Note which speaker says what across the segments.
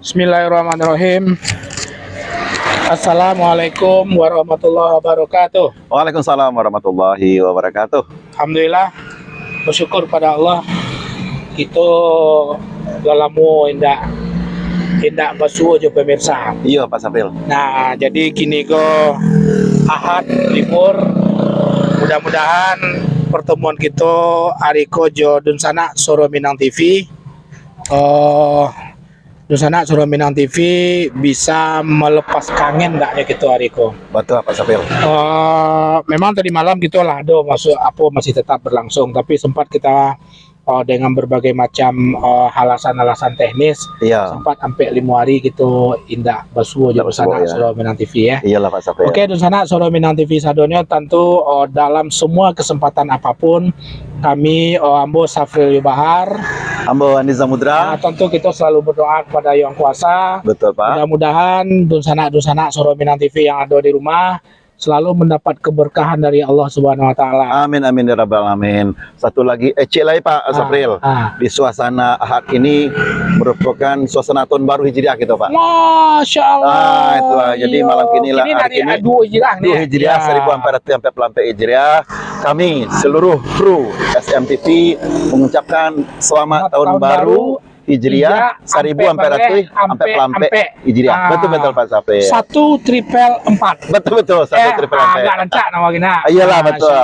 Speaker 1: Bismillahirrahmanirrahim. Assalamualaikum warahmatullahi wabarakatuh.
Speaker 2: Waalaikumsalam warahmatullahi wabarakatuh.
Speaker 1: Alhamdulillah, bersyukur pada Allah. Kita lalamu indak basuh aja pemirsa.
Speaker 2: Iya Pak Sapril.
Speaker 1: Nah, jadi gini go Ahad libur. Mudah-mudahan pertemuan kita hari ko jo dun sana Soro Minang TV. Dun sana Soro Minang TV bisa melepas kangen enggak ya kita hari ko.
Speaker 2: Betul Pak Sapril.
Speaker 1: Memang tadi malam kita lah masih tetap berlangsung, tapi sempat kita dengan berbagai macam alasan-alasan teknis,
Speaker 2: Iya.
Speaker 1: sempat sampai 5 hari gitu indak basuh aja sana
Speaker 2: ya.
Speaker 1: Soro Minang TV ya.
Speaker 2: Iyalah Pak Sapril.
Speaker 1: Oke, di sana Soro Minang TV sadonyo tentu dalam semua kesempatan apapun kami Ambo Safril Bahar,
Speaker 2: Ambo Andi Samudra.
Speaker 1: tentu kita selalu berdoa kepada Yang Kuasa.
Speaker 2: Betul Pak.
Speaker 1: Mudah-mudahan dun sana Soro Minang TV yang ada di rumah selalu mendapat keberkahan dari Allah Subhanahu wa taala.
Speaker 2: Amin amin ya rabbal alamin. Satu lagi cek lagi Pak Sapril. Di suasana Ahad ini merupakan suasana tahun baru Hijriah gitu Pak.
Speaker 1: Masya Allah.
Speaker 2: Itu lah. Jadi malam inilah hari ini
Speaker 1: 2 Hijriah nih.
Speaker 2: 2 Hijriah 1400 sampai pelampai Hijriah. Kami seluruh kru SMTV mengucapkan selamat tahun baru Hijriah 1400 sampai pelampai Hijriah. Betul Pak Sapril.
Speaker 1: 1444.
Speaker 2: Betul 1444.
Speaker 1: Agak lancak nama kita.
Speaker 2: Iyalah betul.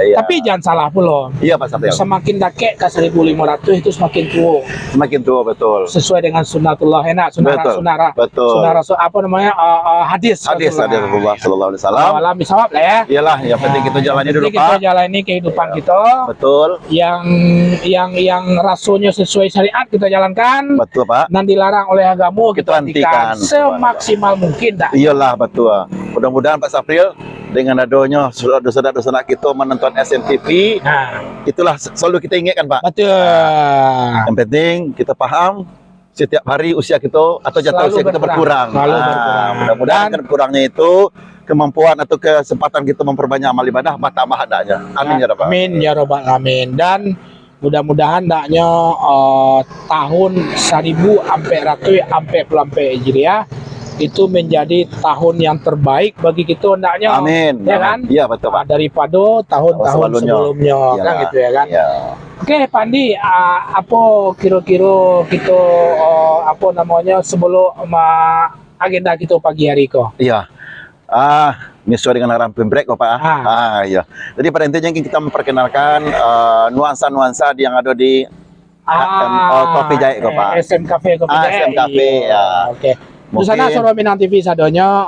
Speaker 2: Iya.
Speaker 1: Tapi jangan salah pula.
Speaker 2: Iya Pak Sapril.
Speaker 1: Semakin dakek ke 1500 itu semakin tua.
Speaker 2: Semakin tua betul.
Speaker 1: Sesuai dengan sunnatullah enak, sunara.
Speaker 2: Betul.
Speaker 1: Sunara apa namanya? Hadis
Speaker 2: Rasulullah sallallahu alaihi wasallam.
Speaker 1: Alam bisawab lah ya.
Speaker 2: Iyalah, yang penting kita jalani dulu
Speaker 1: Kita
Speaker 2: Pak.
Speaker 1: jalani kehidupan kita.
Speaker 2: Betul.
Speaker 1: Yang rasulnya sesuai syariat kita jalankan.
Speaker 2: Betul Pak.
Speaker 1: Dan dilarang oleh agama kita hentikan
Speaker 2: hentikan.
Speaker 1: semaksimal mungkin dah.
Speaker 2: Iyalah betul. Mudah-mudahan Pak Sapril dengan adanya saudara-saudara kita menonton SMTV, itulah selalu kita ingatkan Pak.
Speaker 1: Betul.
Speaker 2: Yang penting kita paham setiap hari usia kita atau jatah usia kita berkurang. Mudah-mudahan kan kurangnya itu kemampuan atau kesempatan kita memperbanyak amal ibadah bertambah adanya. Amin ya rabbal.
Speaker 1: Amin ya rabbal alamin. Dan mudah-mudahan daknya tahun 1400 sampai pelampai Hijriah itu menjadi tahun yang terbaik bagi kita ndaknya.
Speaker 2: Amin.
Speaker 1: Ya kan?
Speaker 2: Iya betul Pak.
Speaker 1: Daripada tahun-tahun sebelumnya kan gitu ya kan.
Speaker 2: Iya.
Speaker 1: Oke Pandi, apa kira-kira kita apa namanya sebelum agenda kita pagi hari ko?
Speaker 2: Iya. Sesuai dengan arahan pembrek kok Pak. Iya. Jadi pada intinya kita memperkenalkan nuansa-nuansa yang ada di Kopi Jahe kok Pak.
Speaker 1: SM Cafe Kopi Jahe.
Speaker 2: SM Cafe ya.
Speaker 1: Oke. Di sana Soro Minang TV sadonya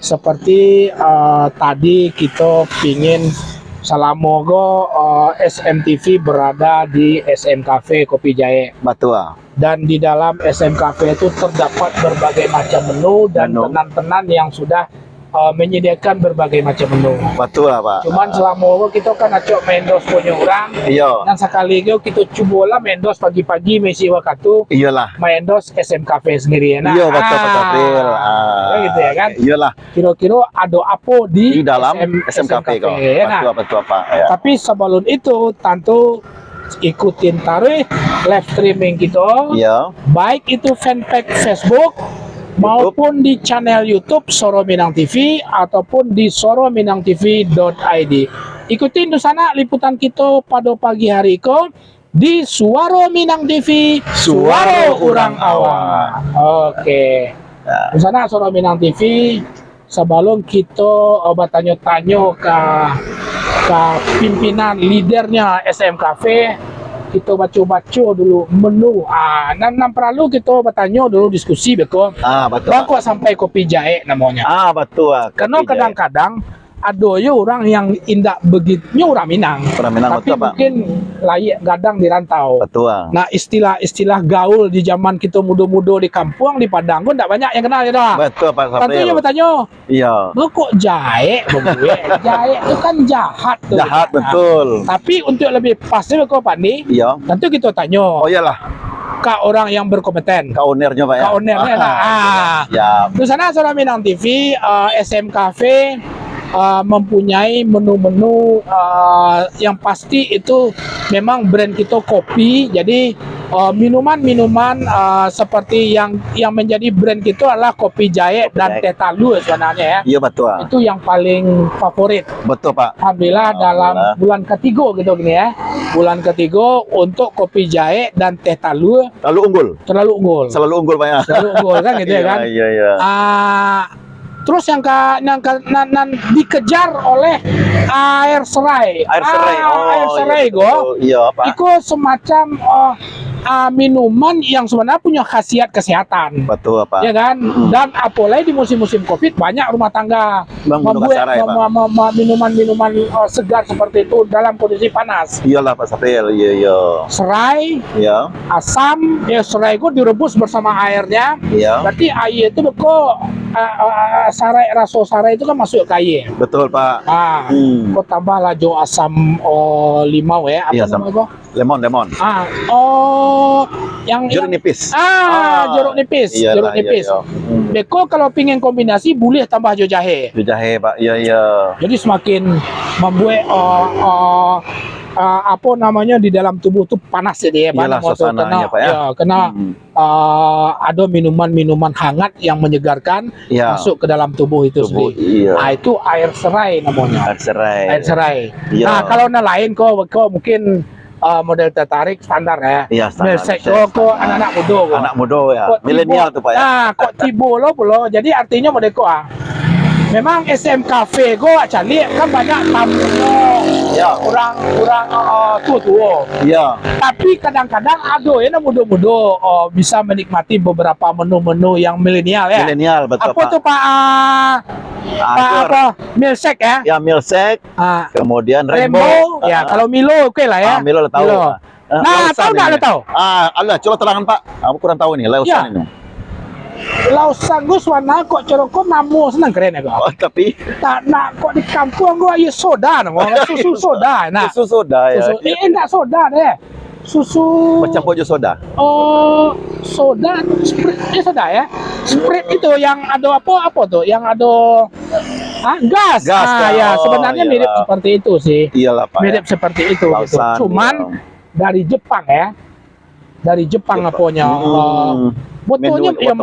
Speaker 1: seperti tadi kita pingin Salamogo SMTV berada di SM Cafe Kopi Jahe.
Speaker 2: Betul.
Speaker 1: Dan di dalam SM Cafe itu terdapat berbagai macam menu dan tenan-tenan yang sudah menyediakan berbagai macam menu.
Speaker 2: Betul lah Pak.
Speaker 1: Cuman selama kita kan acok mendos punya orang.
Speaker 2: Iya.
Speaker 1: Dan sekali itu kita cobalah mendos pagi-pagi mesi waktu.
Speaker 2: Iyalah.
Speaker 1: Mendos SM Cafe sendiri ya.
Speaker 2: Iya betul Pak Sapril.
Speaker 1: Ya gitu ya kan.
Speaker 2: Iyalah.
Speaker 1: Kira-kira ada apa di
Speaker 2: dalam SM Cafe kok. Betul Pak. Ya.
Speaker 1: Tapi sebelum itu tentu ikutin tarik live streaming kita.
Speaker 2: Iya.
Speaker 1: Baik itu fanpage Facebook maupun di channel YouTube Soro Minang TV ataupun di sorominangtv.id. Ikutin di sana liputan kita pada pagi hari ko di Suaro Minang TV, Suaro Urang Awak. Oke. Di sana Soro Minang TV. Sebelum kita bertanya-tanya ke pimpinan leadernya SM Cafe, kita baca-baca dulu menu. Nan perlu kita bertanya dulu diskusi betul.
Speaker 2: Betul.
Speaker 1: Kok sampai Kopi Jahe namanya.
Speaker 2: Betul.
Speaker 1: Karena kadang-kadang ada ya orang yang indak begitu orang Minang. Tapi
Speaker 2: betul,
Speaker 1: mungkin layak gadang di rantau.
Speaker 2: Betul.
Speaker 1: Nah, istilah gaul di zaman kita muda-muda di kampung di Padang pun tidak banyak yang kenal ya dah.
Speaker 2: Betul Pak Sapril.
Speaker 1: Tentunya bertanya.
Speaker 2: Iya.
Speaker 1: Lo kok jahe? Jahe itu kan jahat tuh.
Speaker 2: Jahat betul.
Speaker 1: Tapi untuk lebih pasti kok Pak Ni.
Speaker 2: Iya.
Speaker 1: Tentu kita tanya.
Speaker 2: Oh iyalah.
Speaker 1: Ke orang yang berkompeten.
Speaker 2: Ke ownernya Pak ya.
Speaker 1: Ke ownernya
Speaker 2: Ya.
Speaker 1: Di sana Soro Minang TV, SM Cafe mempunyai menu-menu yang pasti itu memang brand kita kopi. Jadi minuman-minuman seperti yang menjadi brand kita adalah kopi jahe dan teh talu sebenarnya ya.
Speaker 2: Iya betul.
Speaker 1: Itu yang paling favorit.
Speaker 2: Betul Pak.
Speaker 1: Alhamdulillah dalam bulan ketiga gitu gini ya. Bulan ketiga untuk kopi jahe dan teh talu
Speaker 2: Lalu unggul.
Speaker 1: terlalu unggul.
Speaker 2: Selalu unggul Pak ya.
Speaker 1: Selalu unggul kan gitu ya kan.
Speaker 2: Iya iya.
Speaker 1: Terus yang dikejar oleh air serai.
Speaker 2: Air serai.
Speaker 1: Air serai
Speaker 2: iya,
Speaker 1: go.
Speaker 2: Iya Pak.
Speaker 1: Itu semacam minuman yang sebenarnya punya khasiat kesehatan.
Speaker 2: Betul Pak.
Speaker 1: Ya kan? Dan apalagi di musim-musim Covid banyak rumah tangga membuat minuman-minuman segar seperti itu dalam kondisi panas.
Speaker 2: Iyalah Pak Sapril. Iya iya.
Speaker 1: Serai,
Speaker 2: Iya.
Speaker 1: asam, ya serai itu direbus bersama airnya.
Speaker 2: Iya.
Speaker 1: Berarti air itu kok rasa sarai itu kan masuk ke air.
Speaker 2: Betul Pak.
Speaker 1: Kok tambah laju asam limau ya? Apa
Speaker 2: Iya,
Speaker 1: namanya?
Speaker 2: Lemon.
Speaker 1: Yang
Speaker 2: Jeruk nipis.
Speaker 1: jeruk nipis.
Speaker 2: Iyalah,
Speaker 1: Jeruk nipis.
Speaker 2: iya.
Speaker 1: Beko kalau pingin kombinasi boleh tambah jo jahe.
Speaker 2: Jahe Pak. Iya iya.
Speaker 1: Jadi semakin membuat apa namanya di dalam tubuh tuh panas jadi ya.
Speaker 2: Iyalah, suasananya, Pak, ya.
Speaker 1: Kena ada minuman-minuman hangat yang menyegarkan
Speaker 2: Iya.
Speaker 1: masuk ke dalam tubuh itu sendiri.
Speaker 2: Iya.
Speaker 1: Itu air serai namanya.
Speaker 2: Air serai.
Speaker 1: Air serai.
Speaker 2: Iya.
Speaker 1: Nah kalau lain kok mungkin model tertarik standar ya.
Speaker 2: Iya, standar.
Speaker 1: Milkshake kok anak-anak muda kok.
Speaker 2: Anak muda ya.
Speaker 1: Kok
Speaker 2: Milenial
Speaker 1: tibo-
Speaker 2: tuh Pak ya.
Speaker 1: Nah, kok tibo lo pulo. Jadi artinya model kok memang SM Cafe kok cari kan banyak tamunya.
Speaker 2: Ya.
Speaker 1: Kurang tua.
Speaker 2: Iya.
Speaker 1: Tapi kadang-kadang ada ya muda-muda bisa menikmati beberapa menu-menu yang milenial ya.
Speaker 2: Milenial betul
Speaker 1: Apa
Speaker 2: Pak.
Speaker 1: tuh Pak? Pak apa? Milkshake ya?
Speaker 2: Ya milkshake, kemudian
Speaker 1: Rainbow. Ya, kalau Milo oke lah ya.
Speaker 2: Milo lo tahu.
Speaker 1: Milo. Nah, tahu nggak lo tahu?
Speaker 2: Allah, coba terangkan Pak. Aku kurang tahu nih, Lausan
Speaker 1: Ya.
Speaker 2: ini.
Speaker 1: Lausan gue warna kok coroko namu senang keren ya kok.
Speaker 2: Oh, tapi
Speaker 1: Tak nak kok di kampung gue ayo soda namo susu soda. Nah,
Speaker 2: susu soda ya.
Speaker 1: susu enggak soda deh. Susu
Speaker 2: Macam pojo soda.
Speaker 1: soda Sprite soda ya. Sprite itu yang ada apa tuh? Yang ada gas.
Speaker 2: Gas,
Speaker 1: Ya,
Speaker 2: oh,
Speaker 1: sebenarnya
Speaker 2: iya.
Speaker 1: mirip seperti itu sih.
Speaker 2: Iyalah Pak.
Speaker 1: Mirip seperti itu gitu.
Speaker 2: Lausan,
Speaker 1: Cuman
Speaker 2: iya.
Speaker 1: dari Jepang ya. Dari Jepang apanya. Botolnya ya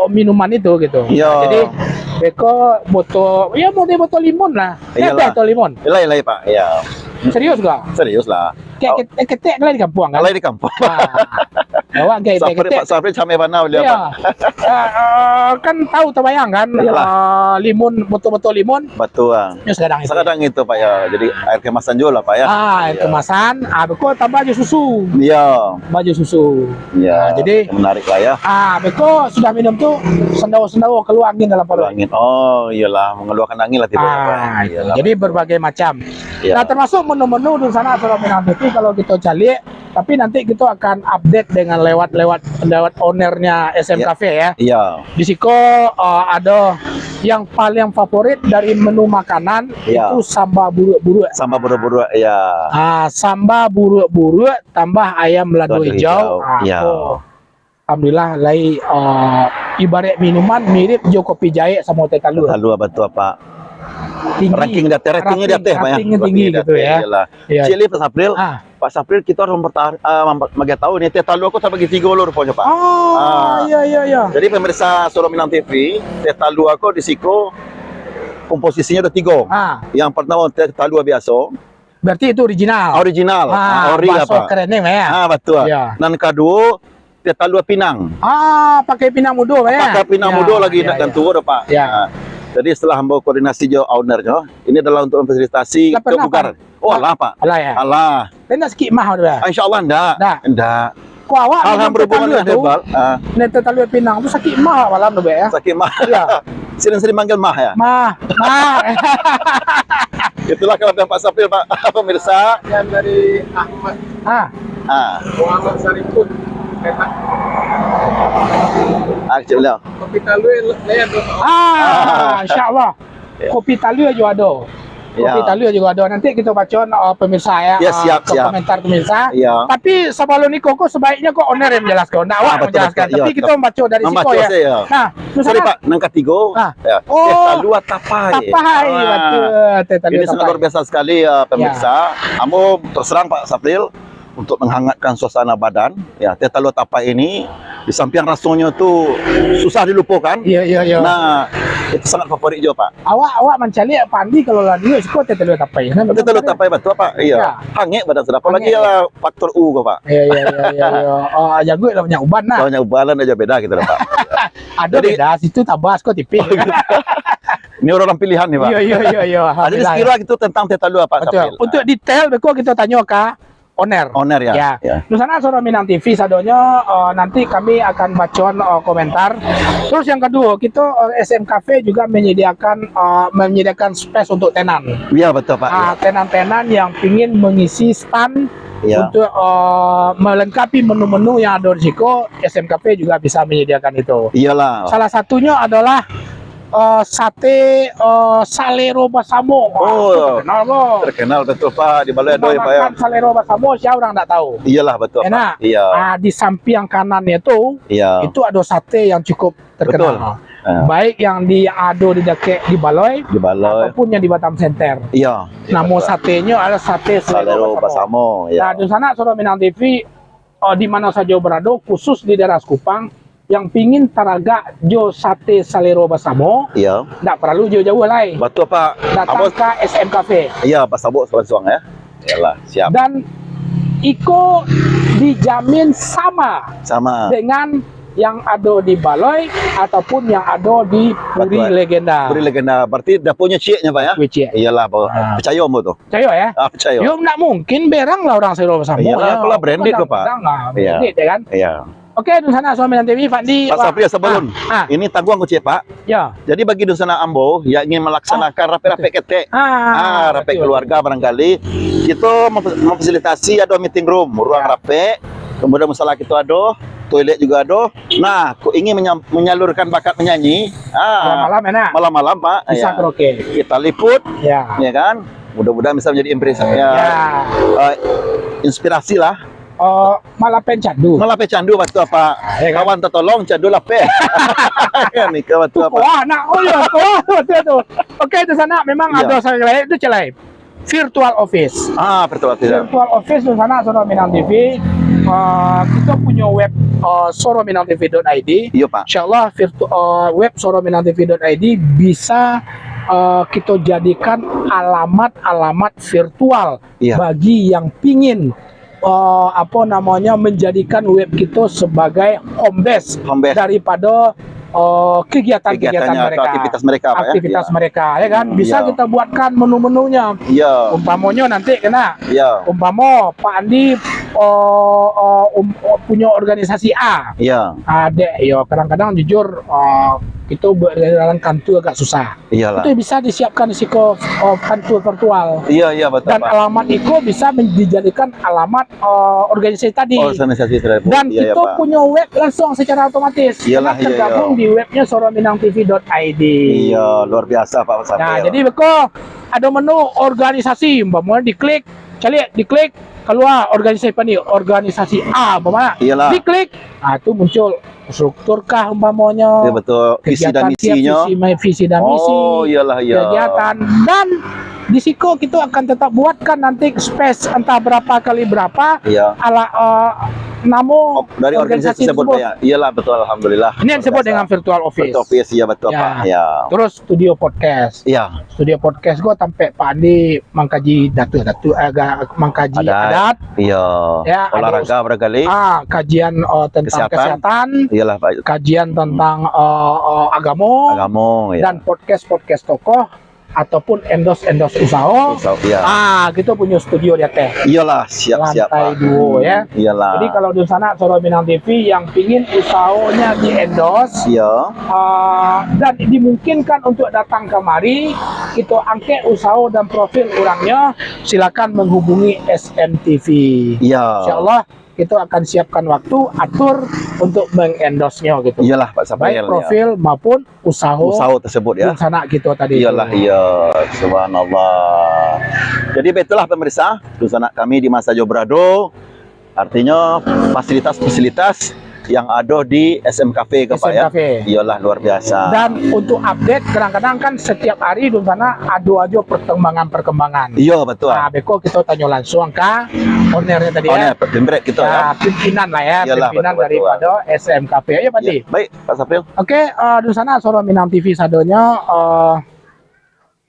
Speaker 1: minuman itu gitu.
Speaker 2: Iya.
Speaker 1: Jadi beko botol ya botol limun lah.
Speaker 2: Iyalah.
Speaker 1: Botol limun.
Speaker 2: Ilai Pak. Iya.
Speaker 1: Serius gak?
Speaker 2: Serius lah.
Speaker 1: Kayak ketek lah di kampung kan.
Speaker 2: Ilai di kampung.
Speaker 1: Bawa kayak
Speaker 2: Sapri
Speaker 1: ketek.
Speaker 2: Pak Sapri sampai mana beliau
Speaker 1: Iya.
Speaker 2: Pak?
Speaker 1: Kan tahu terbayang kan limun botol-botol limun.
Speaker 2: Betul.
Speaker 1: Ya sekarang itu.
Speaker 2: Sekarang itu Pak ya. Jadi air kemasan juga lah Pak ya.
Speaker 1: Air kemasan. Beko tambah aja susu.
Speaker 2: Iya.
Speaker 1: Baju susu.
Speaker 2: Iya.
Speaker 1: jadi-
Speaker 2: menarik lah ya.
Speaker 1: Beko sudah minum tuh sendawa-sendawa keluar angin dalam perut.
Speaker 2: Angin. Oh, iyalah mengeluarkan angin lah tidak Pak. Iyalah.
Speaker 1: Jadi berbagai macam.
Speaker 2: Iya.
Speaker 1: Nah, termasuk menu-menu di sana Soro Minang TV kalau kita cari, tapi nanti kita akan update dengan lewat ownernya SM
Speaker 2: Iya.
Speaker 1: Cafe ya.
Speaker 2: Iya.
Speaker 1: Di situ ada yang paling favorit dari menu makanan
Speaker 2: Iya.
Speaker 1: itu samba buruk-buruk.
Speaker 2: Sama buru-buru ya.
Speaker 1: Samba buruk-buruk tambah ayam lado
Speaker 2: Lado
Speaker 1: hijau.
Speaker 2: hijau. Iya.
Speaker 1: Alhamdulillah lai ibarat minuman mirip jo kopi jahe sama teh talu.
Speaker 2: Lalu betul Pak.
Speaker 1: Tinggi.
Speaker 2: Ratingnya di atas Pak ya.
Speaker 1: Ratingnya tinggi gitu ya.
Speaker 2: Iyalah.
Speaker 1: Iya.
Speaker 2: Cili Pak Sapril.
Speaker 1: Ah.
Speaker 2: Pak Sapril kita harus mempertahankan tahu nih teh talu aku tak bagi 3 lor rupanya Pak.
Speaker 1: Iya.
Speaker 2: Jadi pemirsa Soro Minang TV, teh talu aku di Siko komposisinya ada 3. Yang pertama teh talu biasa,
Speaker 1: Berarti itu original.
Speaker 2: original, ori lah
Speaker 1: bakso
Speaker 2: Pak.
Speaker 1: kerennya ya.
Speaker 2: Betul.
Speaker 1: Iya.
Speaker 2: Dan kedua teh talu Pinang.
Speaker 1: Pakai pinang mudo ya.
Speaker 2: Pakai Pinang muda lagi
Speaker 1: ya,
Speaker 2: dan tua dah Pak.
Speaker 1: Ya.
Speaker 2: Jadi setelah hamba koordinasi jo ownernya, ini adalah untuk memfasilitasi
Speaker 1: Lah, pernah,
Speaker 2: kebugaran. Oh alah Pak.
Speaker 1: Alah ya.
Speaker 2: Allah.
Speaker 1: Kena sikit mah udah.
Speaker 2: Insya Allah enggak.
Speaker 1: Enggak. Kok awak
Speaker 2: Hal yang berhubungan dengan herbal.
Speaker 1: Nete talu pinang tu sakit mah malam tu ya.
Speaker 2: Sakit mah.
Speaker 1: Iya.
Speaker 2: Sering-sering manggil mah ya.
Speaker 1: Mah.
Speaker 2: Itulah kelebihan Pak Sapril Pak. Pemirsa.
Speaker 3: Yang dari Ahmad Muhammad Saripun
Speaker 2: Kecil beliau.
Speaker 3: kopi talue layan tuh.
Speaker 1: Insya-Allah. Kopi talu juga ada. Kopi
Speaker 2: Ya.
Speaker 1: talu juga ada. Nanti kita baca pemirsa ya.
Speaker 2: Ya, siap,
Speaker 1: ke
Speaker 2: siap.
Speaker 1: komentar pemirsa.
Speaker 2: Iya.
Speaker 1: Tapi sebelum ini kok sebbaiknya kok owner yang menjelaskan. Nah, awak
Speaker 2: betul,
Speaker 1: menjelaskan.
Speaker 2: betul.
Speaker 1: Tapi
Speaker 2: Iya,
Speaker 1: kita membaca dari
Speaker 2: Membaca
Speaker 1: Siko ya.
Speaker 2: saya.
Speaker 1: Nah,
Speaker 2: Sorry Pak, nang ketiga. Ya.
Speaker 1: Oh.
Speaker 2: Teh talu tapai.
Speaker 1: Tapai, betul. Teh talu
Speaker 2: Ini sangat luar biasa sekali pemirsa. Ambo terserang Pak Sapril untuk menghangatkan suasana badan. Ya, teh telur tapai ini di samping rasanya tuh susah dilupakan.
Speaker 1: Iya.
Speaker 2: Nah, itu sangat favorit juga, Pak.
Speaker 1: Awak mencari pandi kalau lagi suka teh telur tapai.
Speaker 2: Teh telur tapai betul, Pak. Iya. Hangat badan sudah. Apalagi lah faktor U, Pak.
Speaker 1: Iya. Oh, jago lah banyak uban lah.
Speaker 2: Banyak ubalan aja beda gitu, Pak.
Speaker 1: Ada
Speaker 2: Jadi,
Speaker 1: beda, situ tabas kok tipis.
Speaker 2: Ini orang pilihan nih, Pak.
Speaker 1: Iya.
Speaker 2: Jadi sekira itu tentang teh telur, Pak.
Speaker 1: Betul.
Speaker 2: Sapil.
Speaker 1: Untuk detail beko kita tanya ke owner.
Speaker 2: Owner ya.
Speaker 1: Nusana Soro Minang TV sadonya nanti kami akan bacon komentar. Terus yang kedua, kita SM Cafe juga menyediakan space untuk tenan.
Speaker 2: Iya, betul, Pak.
Speaker 1: Tenan-tenan yang ingin mengisi stand
Speaker 2: Iya.
Speaker 1: untuk melengkapi menu-menu yang ada di Siko, SM Cafe juga bisa menyediakan itu.
Speaker 2: Iyalah.
Speaker 1: Salah satunya adalah sate Salero Basamo. Terkenal, Bos.
Speaker 2: Terkenal betul, Pak, di Balai Adoy, Pak ya.
Speaker 1: Makan Salero Basamo, siapa orang tak tahu.
Speaker 2: Iyalah, betul,
Speaker 1: Enak.
Speaker 2: Pak. Iya.
Speaker 1: Di samping kanannya
Speaker 2: Iya.
Speaker 1: itu ada sate yang cukup terkenal. Baik yang ada di dekat di Baloi, ataupun yang di Batam Center.
Speaker 2: Iya.
Speaker 1: Nama satenya adalah sate
Speaker 2: Salero Basamo.
Speaker 1: Nah, di sana Soro Minang TV di mana saja berada, khusus di daerah Kupang, yang pingin taraga jo sate Salero Basamo,
Speaker 2: Iya.
Speaker 1: tak perlu jauh-jauh lah.
Speaker 2: Betul, Pak.
Speaker 1: Datang ke SM Cafe.
Speaker 2: Iya, Pak Sabuk Suang ya. Iyalah, siap.
Speaker 1: Dan Iko dijamin sama dengan yang ada di Baloi ataupun yang ada di Puri Legenda.
Speaker 2: Puri Legenda. Berarti dapurnya ciknya, Pak ya?
Speaker 1: Cik.
Speaker 2: Iyalah, Pak. Percaya mu tuh.
Speaker 1: Percaya ya?
Speaker 2: Percaya.
Speaker 1: Yo, nggak mungkin berang lah orang Salero Basamo.
Speaker 2: Iyalah, kalau branded kok, Pak.
Speaker 1: Iya. Branded ya kan?
Speaker 2: Iya.
Speaker 1: Oke, Dusana Soro Minang TV, Fandi.
Speaker 2: Pak Sapri, sebelum ini tanggung aku cek, Pak.
Speaker 1: Ya.
Speaker 2: Jadi bagi Dusana Ambo yang ingin melaksanakan rapi-rapi ketek, rapi keluarga barangkali, kita memfasilitasi ada meeting room, ruang rapi, kemudian masalah kita ada, toilet juga ada. Nah, aku ingin menyalurkan bakat menyanyi.
Speaker 1: Malam-malam enak.
Speaker 2: Malam-malam, Pak.
Speaker 1: Bisa karaoke.
Speaker 2: Kita liput,
Speaker 1: ya
Speaker 2: kan? Mudah-mudahan bisa menjadi impresi, inspirasi lah.
Speaker 1: Malah pencandu.
Speaker 2: Malah pecandu waktu apa? Kawan tertolong candu lape. Ya nih kawan tu apa?
Speaker 1: Wah, nak betul. Oke, di sana memang ada saya itu celai. Virtual office.
Speaker 2: Virtual office.
Speaker 1: Virtual office di sana Soro Minang TV. Kita punya web sorominangtv.id.
Speaker 2: Iya, Pak.
Speaker 1: Insyaallah web sorominangtv.id bisa kita jadikan alamat-alamat virtual bagi yang pingin menjadikan web kita sebagai home base daripada kegiatan-kegiatan mereka, aktivitas mereka, ya kan? Bisa kita buatkan menu-menunya. Umpamanya nanti kena. Umpama Pak Andi punya organisasi A. Ada, kadang-kadang jujur itu dalam kantor agak susah. Itu bisa disiapkan di kantor virtual.
Speaker 2: Betul.
Speaker 1: Dan
Speaker 2: Pak.
Speaker 1: alamat itu bisa dijadikan alamat organisasi tadi. Dan kita punya web langsung secara otomatis. Tergabung di webnya sorominangtv.id.
Speaker 2: Iya, luar biasa Pak.
Speaker 1: Nah, jadi beko ada menu organisasi, umpamanya diklik keluar organisasi A, umpamanya diklik, itu muncul strukturkah umpamanya,
Speaker 2: betul, visi dan misinya,
Speaker 1: visi dan misi, kegiatan, dan di Siko kita akan tetap buatkan nanti space entah berapa kali berapa namo
Speaker 2: dari organisasi tersebut ya. Iyalah, betul, alhamdulillah.
Speaker 1: Ini yang disebut dengan virtual office.
Speaker 2: Virtual office, betul Pak.
Speaker 1: Terus studio podcast. Studio podcast gue sampai Pak Andi mengkaji mengkaji adat. Olahraga barangkali. Kajian tentang kesehatan.
Speaker 2: Iyalah, Pak.
Speaker 1: Kajian tentang agama. Dan podcast tokoh ataupun endorse usaha. Kita punya studio di atas.
Speaker 2: Iyalah, siap
Speaker 1: lantai 2 ya.
Speaker 2: Iyalah.
Speaker 1: Jadi kalau di sana Soro Minang TV yang pingin usahanya di endorse, dan dimungkinkan untuk datang kemari, kita angkat usaha dan profil orangnya, silakan menghubungi SMTV. Insyaallah kita akan siapkan waktu atur untuk mengendorse-nya gitu.
Speaker 2: Iyalah Pak Sapail.
Speaker 1: Baik profil maupun usaha
Speaker 2: tersebut ya.
Speaker 1: Di sana kita tadi.
Speaker 2: Iyalah, subhanallah. Jadi betulah pemirsa, di sana kami di Masa Jobrado, artinya fasilitas-fasilitas yang ada di SM Cafe ke Pak
Speaker 1: SM
Speaker 2: ya.
Speaker 1: Cafe.
Speaker 2: Iyalah luar biasa.
Speaker 1: Dan untuk update kadang-kadang kan setiap hari di sana ada aja perkembangan-perkembangan.
Speaker 2: Iya betul.
Speaker 1: Nah, beko kita tanya langsung ke ownernya tadi
Speaker 2: Oh,
Speaker 1: ya.
Speaker 2: pembrek kita ya.
Speaker 1: Ya, pimpinan lah ya,
Speaker 2: Iyalah,
Speaker 1: pimpinan
Speaker 2: betul-betul.
Speaker 1: daripada SM Cafe. Ayo Pandi.
Speaker 2: Ya, baik Pak Sapril.
Speaker 1: Oke, di sana Soro Minang TV sadonya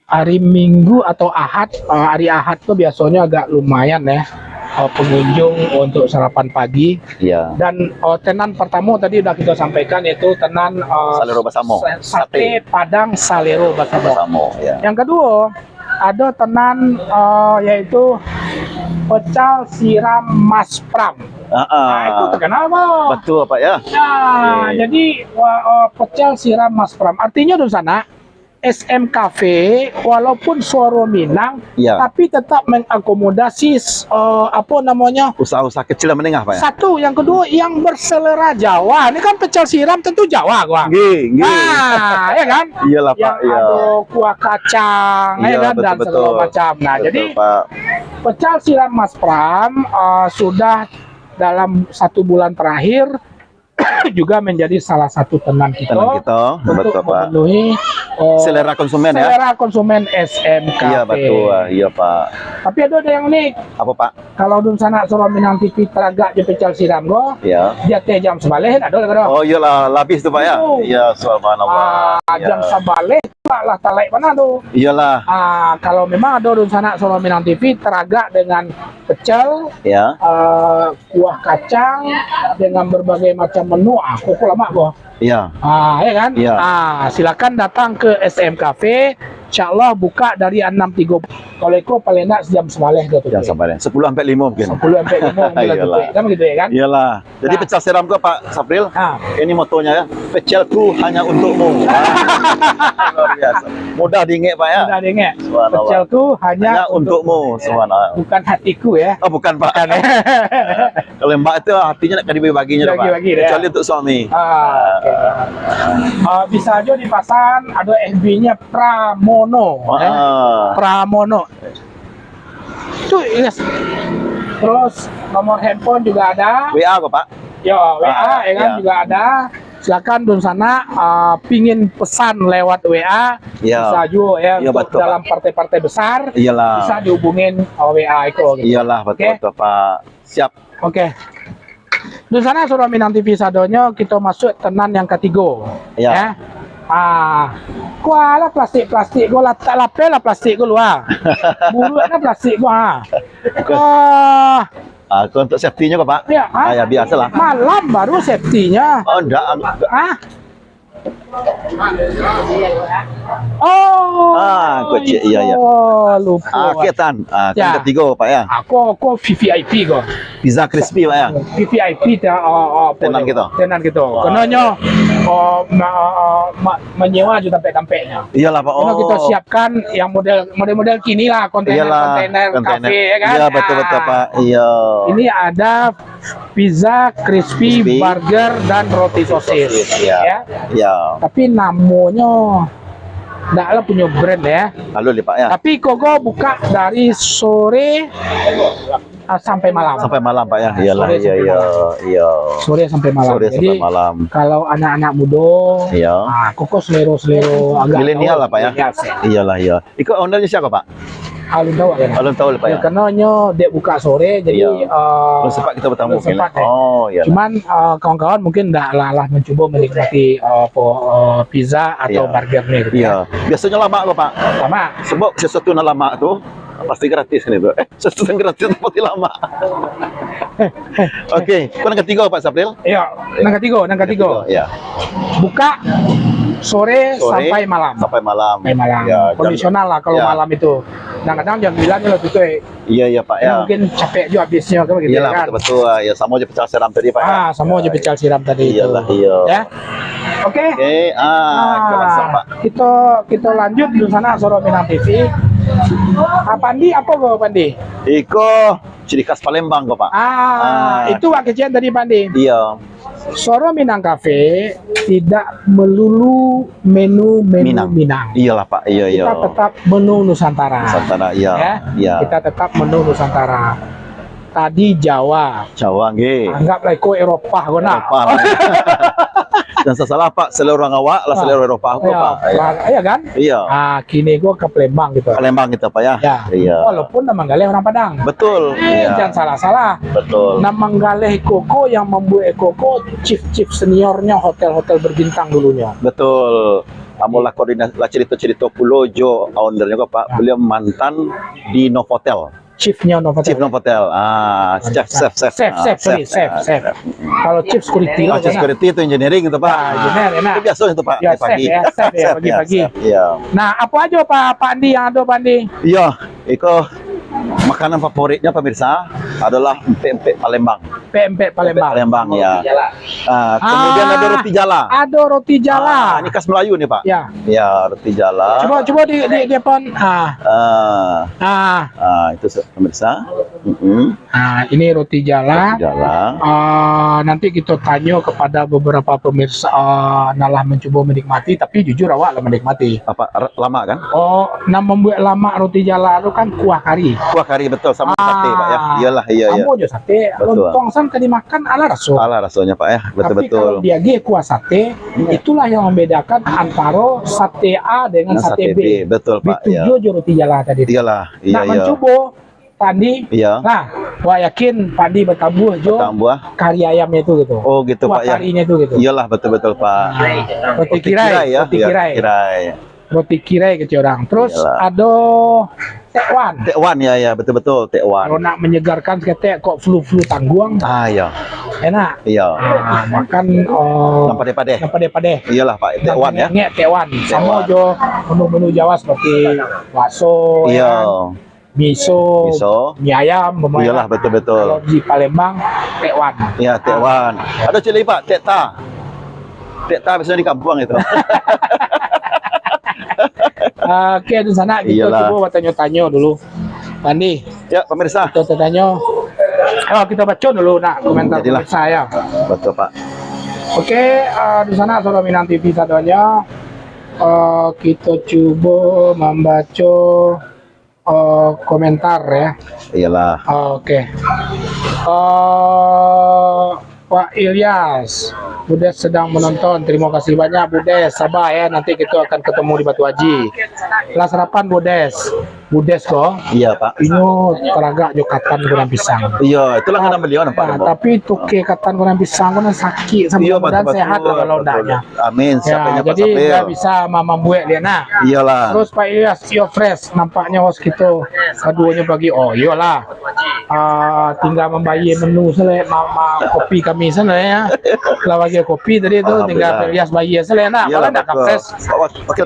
Speaker 1: hari Minggu atau Ahad. Hari Ahad tuh biasanya agak lumayan ya pengunjung untuk sarapan pagi.
Speaker 2: Iya.
Speaker 1: Dan tenan pertama tadi udah kita sampaikan yaitu tenan
Speaker 2: Salero Basamo.
Speaker 1: sate Padang Salero Basamo.
Speaker 2: Basamo ya.
Speaker 1: Yang kedua ada tenan yaitu pecal siram Mas Pram. Nah, itu terkenal kok.
Speaker 2: Betul Pak ya.
Speaker 1: Nah, jadi pecal siram Mas Pram. Artinya di sana SM Cafe walaupun Soro Minang,
Speaker 2: Iya.
Speaker 1: tapi tetap mengakomodasi apa namanya
Speaker 2: Usaha-usaha kecil dan menengah Pak ya.
Speaker 1: satu, yang kedua yang berselera Jawa. Ini kan pecel siram tentu Jawa gua.
Speaker 2: Nggih, nggih.
Speaker 1: Nah, ya kan?
Speaker 2: Iyalah Pak,
Speaker 1: Yang
Speaker 2: iya.
Speaker 1: ada kuah kacang, ya
Speaker 2: Iya,
Speaker 1: kan, dan
Speaker 2: betul-betul.
Speaker 1: segala macam. Nah,
Speaker 2: Betul,
Speaker 1: jadi
Speaker 2: Pak.
Speaker 1: pecel siram Mas Pram sudah dalam 1 bulan terakhir juga menjadi salah satu tenan kita,
Speaker 2: Tenan kita,
Speaker 1: untuk
Speaker 2: betul Pak.
Speaker 1: memenuhi
Speaker 2: Selera konsumen ya.
Speaker 1: selera konsumen SM Cafe.
Speaker 2: Iya betul, iya Pak.
Speaker 1: Tapi ada yang unik.
Speaker 2: Apa Pak?
Speaker 1: Kalau dun sana Soro Minang TV teragak je pecel siram go,
Speaker 2: Ya.
Speaker 1: dia teh jam sebaleh ada lah.
Speaker 2: Oh iyalah, labis tuh Pak ya.
Speaker 1: Oh.
Speaker 2: Iya, subhanallah.
Speaker 1: Jam
Speaker 2: Iya.
Speaker 1: sebaleh lah talai mana tuh.
Speaker 2: Iyalah,
Speaker 1: Kalau memang ada dun sana Soro Minang TV teragak dengan pecel,
Speaker 2: ya.
Speaker 1: kuah kacang dengan berbagai macam menu. Kok lama gua.
Speaker 2: Iya.
Speaker 1: Ya kan?
Speaker 2: Iya.
Speaker 1: Silakan datang ke SM Cafe. Insyaallah buka dari 6.30. Kalau itu paling enggak jam sebaleh gitu.
Speaker 2: Jangan sampai 10 sampai 5 mungkin.
Speaker 1: 10 sampai 5 mungkin lah gitu.
Speaker 2: Iyalah.
Speaker 1: Kan begitu ya kan?
Speaker 2: Iyalah. Jadi
Speaker 1: Nah.
Speaker 2: pecel siram ke Pak Sapril. Ini motonya ya. Pecelku hanya untukmu. Luar biasa. Mudah diingat Pak ya.
Speaker 1: Udah dengek.
Speaker 2: Subhanallah.
Speaker 1: Pecelku hanya
Speaker 2: Hanya untukmu. Subhanallah.
Speaker 1: bukan hatiku ya.
Speaker 2: Oh bukan Pak.
Speaker 1: Bukan ya.
Speaker 2: Kalau Mbak itu hatinya nak dibagi-baginya Pak.
Speaker 1: Bagi-bagi dah.
Speaker 2: Kecuali untuk suami.
Speaker 1: Bisa aja dipasang ada FB-nya Pramono. Pramono. Itu yes. Terus nomor handphone juga ada.
Speaker 2: WA kok Pak.
Speaker 1: Ya, WA ya kan
Speaker 2: ya.
Speaker 1: juga ada. Silakan dun sana pingin pesan lewat WA
Speaker 2: Ya.
Speaker 1: bisa juga ya,
Speaker 2: Ya,
Speaker 1: untuk
Speaker 2: betul,
Speaker 1: dalam partai-partai besar
Speaker 2: Iyalah.
Speaker 1: bisa dihubungin WA itu gitu.
Speaker 2: Iyalah betul,
Speaker 1: Oke?
Speaker 2: betul Pak. Siap.
Speaker 1: Oke. Di sana Soro Minang TV sadonyo kita masuk tenan yang ketiga.
Speaker 2: Ya.
Speaker 1: Kuala plastik gua tak lapel lah plastik gua luar. Buruknya plastik gua.
Speaker 2: Kalau untuk safety-nya kok Pak?
Speaker 1: Ya,
Speaker 2: Ya biasalah.
Speaker 1: malam baru safety-nya.
Speaker 2: Oh enggak. Kecil, iya.
Speaker 1: Lupa.
Speaker 2: Ketan.
Speaker 1: Ya.
Speaker 2: Ketiga Pak ya.
Speaker 1: Aku VVIP kok.
Speaker 2: Pizza crispy Pak ya.
Speaker 1: VVIP
Speaker 2: Tenan gitu.
Speaker 1: Tenan gitu. Kenanya menyewa juga tampek-tampeknya.
Speaker 2: Iyalah Pak.
Speaker 1: Karena kita siapkan yang model kini lah kontainer kafe ya kan.
Speaker 2: Iya betul Pak. Iya.
Speaker 1: Ini ada pizza, crispy, burger dan roti sosis.
Speaker 2: Iya. Iya.
Speaker 1: Tapi namanya enggak lah punya brand ya.
Speaker 2: Lalu nih Pak ya.
Speaker 1: Tapi Kogo buka dari sore sampai malam.
Speaker 2: Sampai malam Pak ya. Iyalah
Speaker 1: Sore sampai
Speaker 2: iya.
Speaker 1: Sore sampai malam.
Speaker 2: Sore
Speaker 1: Jadi
Speaker 2: sampai malam.
Speaker 1: kalau anak-anak muda,
Speaker 2: Iya.
Speaker 1: Koko selero agak
Speaker 2: Milenial lah Pak ya.
Speaker 1: Milenial sih.
Speaker 2: Iyalah iya. Ikut ownernya siapa Pak?
Speaker 1: Alun tahu kan?
Speaker 2: Alun tahu Pak ya.
Speaker 1: Karena dia buka sore, jadi
Speaker 2: Iya. Belum sempat kita bertemu
Speaker 1: belum sempat, ya.
Speaker 2: Oh iya.
Speaker 1: Cuman kawan-kawan mungkin dah lah mencoba menikmati pizza atau
Speaker 2: Iya.
Speaker 1: burger nih gitu.
Speaker 2: Iya. Biasanya lama kok Pak.
Speaker 1: Sama.
Speaker 2: Sebab sesuatu yang lama tuh pasti gratis kan itu. Sesuatu yang gratis itu pasti lama. Oke, yang ketiga Pak Sapril.
Speaker 1: Iya, yang ketiga.
Speaker 2: Iya.
Speaker 1: Buka sore sampai malam.
Speaker 2: Sampai malam.
Speaker 1: Sampai malam.
Speaker 2: Ya,
Speaker 1: Kondisional lah kalau
Speaker 2: ya.
Speaker 1: malam itu. Kadang-kadang jam 9 lah itu.
Speaker 2: Iya pak ya.
Speaker 1: Mungkin capek juga habisnya kan begitu
Speaker 2: Iyalah
Speaker 1: kan.
Speaker 2: betul. Ya sama aja pecel siram tadi Pak.
Speaker 1: Sama aja pecel siram tadi
Speaker 2: Iyalah
Speaker 1: itu.
Speaker 2: iya.
Speaker 1: Ya. Oke.
Speaker 2: Oke, kerasa Pak.
Speaker 1: Kita lanjut di sana Soro Minang TV. Pandi apa kok Pandi?
Speaker 2: Iko ciri khas Palembang kok Pak.
Speaker 1: Itu Wak Kecian tadi Pandi.
Speaker 2: Iya.
Speaker 1: Soro Minang Cafe tidak melulu menu Minang.
Speaker 2: Iyalah Pak. Iya iya.
Speaker 1: Kita tetap menu Nusantara.
Speaker 2: Nusantara iya.
Speaker 1: Ya.
Speaker 2: Iya.
Speaker 1: Kita tetap menu Nusantara. tadi Jawa.
Speaker 2: Jawa nggih.
Speaker 1: Anggaplah ko Eropa guna.
Speaker 2: Eropa. Dan salah Pak, seluruh orang awak lah seluruh Eropa aku Pak.
Speaker 1: Iya kan?
Speaker 2: Iya.
Speaker 1: Kini gua ke Palembang gitu.
Speaker 2: Palembang kita Pak ya. Iya.
Speaker 1: Walaupun nama Galeh orang Padang.
Speaker 2: Betul.
Speaker 1: Jangan salah-salah.
Speaker 2: Betul.
Speaker 1: Nama Galeh Koko yang membuat Koko chief seniornya hotel-hotel berbintang dulunya.
Speaker 2: Betul. Amulah koordinasi lah cerita-cerita pulau Jo ownernya kok Pak. Beliau mantan di Novotel.
Speaker 1: Chiefnya Novotel.
Speaker 2: Chief Novotel. Chef.
Speaker 1: Kalau chief security lah.
Speaker 2: Chief security itu engineering itu Pak.
Speaker 1: Engineer enak.
Speaker 2: Itu biasa itu Pak.
Speaker 1: Ya, pagi. Chef ya pagi-pagi.
Speaker 2: Iya.
Speaker 1: Nah, apa aja Pak Andi yang ada Pak Andi?
Speaker 2: Iya, itu makanan favoritnya pemirsa adalah empek-empek Palembang.
Speaker 1: Empek Palembang.
Speaker 2: Palembang ya. Kemudian ada roti jala.
Speaker 1: Ada roti jala.
Speaker 2: Ini khas Melayu nih Pak.
Speaker 1: Ya.
Speaker 2: Ya, roti jala.
Speaker 1: Coba di depan.
Speaker 2: Itu pemirsa.
Speaker 1: Ini roti jala.
Speaker 2: Roti jala.
Speaker 1: Nanti kita tanya kepada beberapa pemirsa nalah mencoba menikmati, tapi jujur awak lah menikmati.
Speaker 2: Apa lama kan?
Speaker 1: Oh, membuat lama roti jala itu kan kuah kari.
Speaker 2: Kuah kari betul sama sate Pak ya. Iyalah iya.
Speaker 1: Kamu aja sate, lontong san tadi makan ala raso.
Speaker 2: Ala rasonya Pak ya,
Speaker 1: Tapi kalau dia kuah sate, itulah yang membedakan antara sate A dengan sate B.
Speaker 2: Betul Pak ya.
Speaker 1: Itu roti jala tadi.
Speaker 2: Iyalah, iya.
Speaker 1: Nah, mencoba Pandi, nah, wah yakin Pandi bertambuh jo kari ayamnya itu gitu.
Speaker 2: Oh gitu
Speaker 1: kuah
Speaker 2: Pak ya.
Speaker 1: Karinya itu gitu.
Speaker 2: Iyalah betul Pak.
Speaker 1: Roti kirai,
Speaker 2: ya.
Speaker 1: Roti kirai kecil orang. Terus ada tekwan.
Speaker 2: Tekwan ya betul tekwan.
Speaker 1: Kalau nak menyegarkan ketek kok flu tangguang.
Speaker 2: Ya.
Speaker 1: Enak.
Speaker 2: Iya.
Speaker 1: Makan
Speaker 2: Lampadeh. Iyalah Pak, tekwan ya.
Speaker 1: Tekwan. Sama jo menu-menu Jawa seperti bakso.
Speaker 2: Iya.
Speaker 1: Miso, mie ayam,
Speaker 2: iyalah betul.
Speaker 1: Kalau di Palembang, tekwan.
Speaker 2: Iya, tekwan. Ada cili Pak, tekta biasanya di kampung itu.
Speaker 1: Oke, di sana kita coba tanya-tanya dulu. Pandi.
Speaker 2: Ya, pemirsa.
Speaker 1: Kita tanya. Kita baca dulu nak komentar pemirsa ya.
Speaker 2: Betul Pak.
Speaker 1: Oke, di sana Soro Minang TV sadonya. Kita coba membaca komentar ya.
Speaker 2: Iyalah.
Speaker 1: Oke. Pak Ilyas, Budes sedang menonton. Terima kasih banyak Budes. Sabar ya, nanti kita akan ketemu di Batu Haji. Kelas sarapan Budes kok.
Speaker 2: Iya Pak.
Speaker 1: Ini teragak jokatan kurang pisang.
Speaker 2: Iya, itulah karena beliau Pak.
Speaker 1: Tapi tuke katan kurang pisang kan sakit sama badan sehat kalau ndaknya.
Speaker 2: Amin.
Speaker 1: Ya, jadi nggak bisa mama buat dia nah.
Speaker 2: Iyalah.
Speaker 1: Terus Pak Ilyas, fresh nampaknya host kita keduanya bagi iyalah. Tinggal membayar menu selesai kopi kami sana ya. Kalau bagi kopi tadi itu tinggal Pak Ilyas bayar selesai nah. Kalau ndak fresh.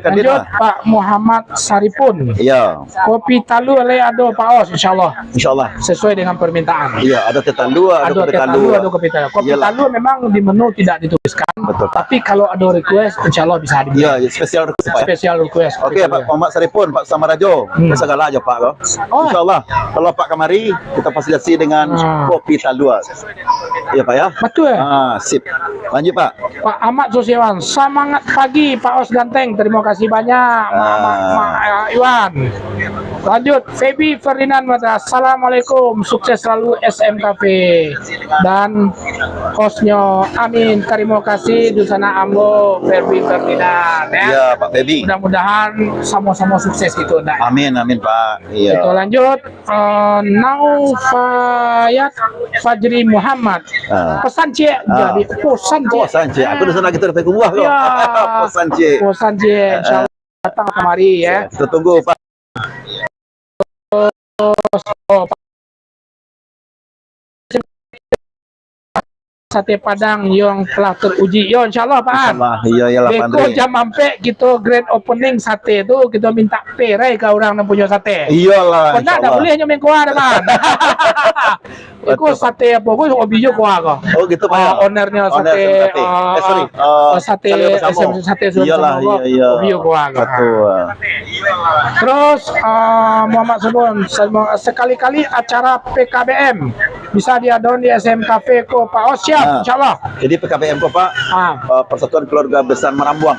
Speaker 1: Lanjut Pak Muhammad Saripun.
Speaker 2: Iya.
Speaker 1: Kopi talu ada Pak Os insyaallah.
Speaker 2: Insyaallah.
Speaker 1: Sesuai dengan permintaan.
Speaker 2: Iya, ada teh talu, ada kopi talu.
Speaker 1: Ada kopi talu. Kopi talu memang di menu tidak dituliskan.
Speaker 2: Betul.
Speaker 1: Tapi kalau ada request insyaallah bisa dibuat.
Speaker 2: Iya, spesial request Pak.
Speaker 1: Spesial request.
Speaker 2: Oke Pak Muhammad Saripun, Pak Samarajo. Segala aja Pak. Insyaallah. Kalau Pak kamari kita fasilitasi dengan kopi talu. Iya Pak ya.
Speaker 1: Betul ya?
Speaker 2: Sip. Lanjut Pak.
Speaker 1: Pak Ahmad Sosiawan, semangat pagi Pak Os Ganteng. Terima kasih banyak Mak Iwan. Lanjut Feby Ferdinand Mata. Assalamualaikum, sukses selalu SMKP dan hostnya. Amin. Terima kasih Dusana Ambo Feby Ferdinand ya.
Speaker 2: Iya Pak Feby.
Speaker 1: Mudah-mudahan sama-sama sukses gitu.
Speaker 2: Amin Pak. Iya.
Speaker 1: Kita lanjut. Naufayat Fajri Muhammad. Pesan Cik. Jadi pesan Cik.
Speaker 2: Aku di sana kita dapat buah kok. Pesan Cik.
Speaker 1: Insyaallah datang kemari ya.
Speaker 2: Kita tunggu Pak.
Speaker 1: Sate Padang yang telah teruji. Yo insyaallah Pak.
Speaker 2: Iyalah Pak Andre.
Speaker 1: Jam ampe kita grand opening sate itu kita minta perai ke orang yang punya sate.
Speaker 2: Iyalah.
Speaker 1: Kena tak boleh nyomen kuah kan. Iku sate apa kok hobi jo kuah kok.
Speaker 2: Oh gitu Pak.
Speaker 1: Ownernya sate sate
Speaker 2: iyalah
Speaker 1: hobi jo kuah. Terus Muhammad Sebon sekali-kali acara PKBM bisa diadakan di SMKP ko Pak Os siap insyaallah.
Speaker 2: Jadi PKBM kok Pak, Persatuan Keluarga Besar Merambuang.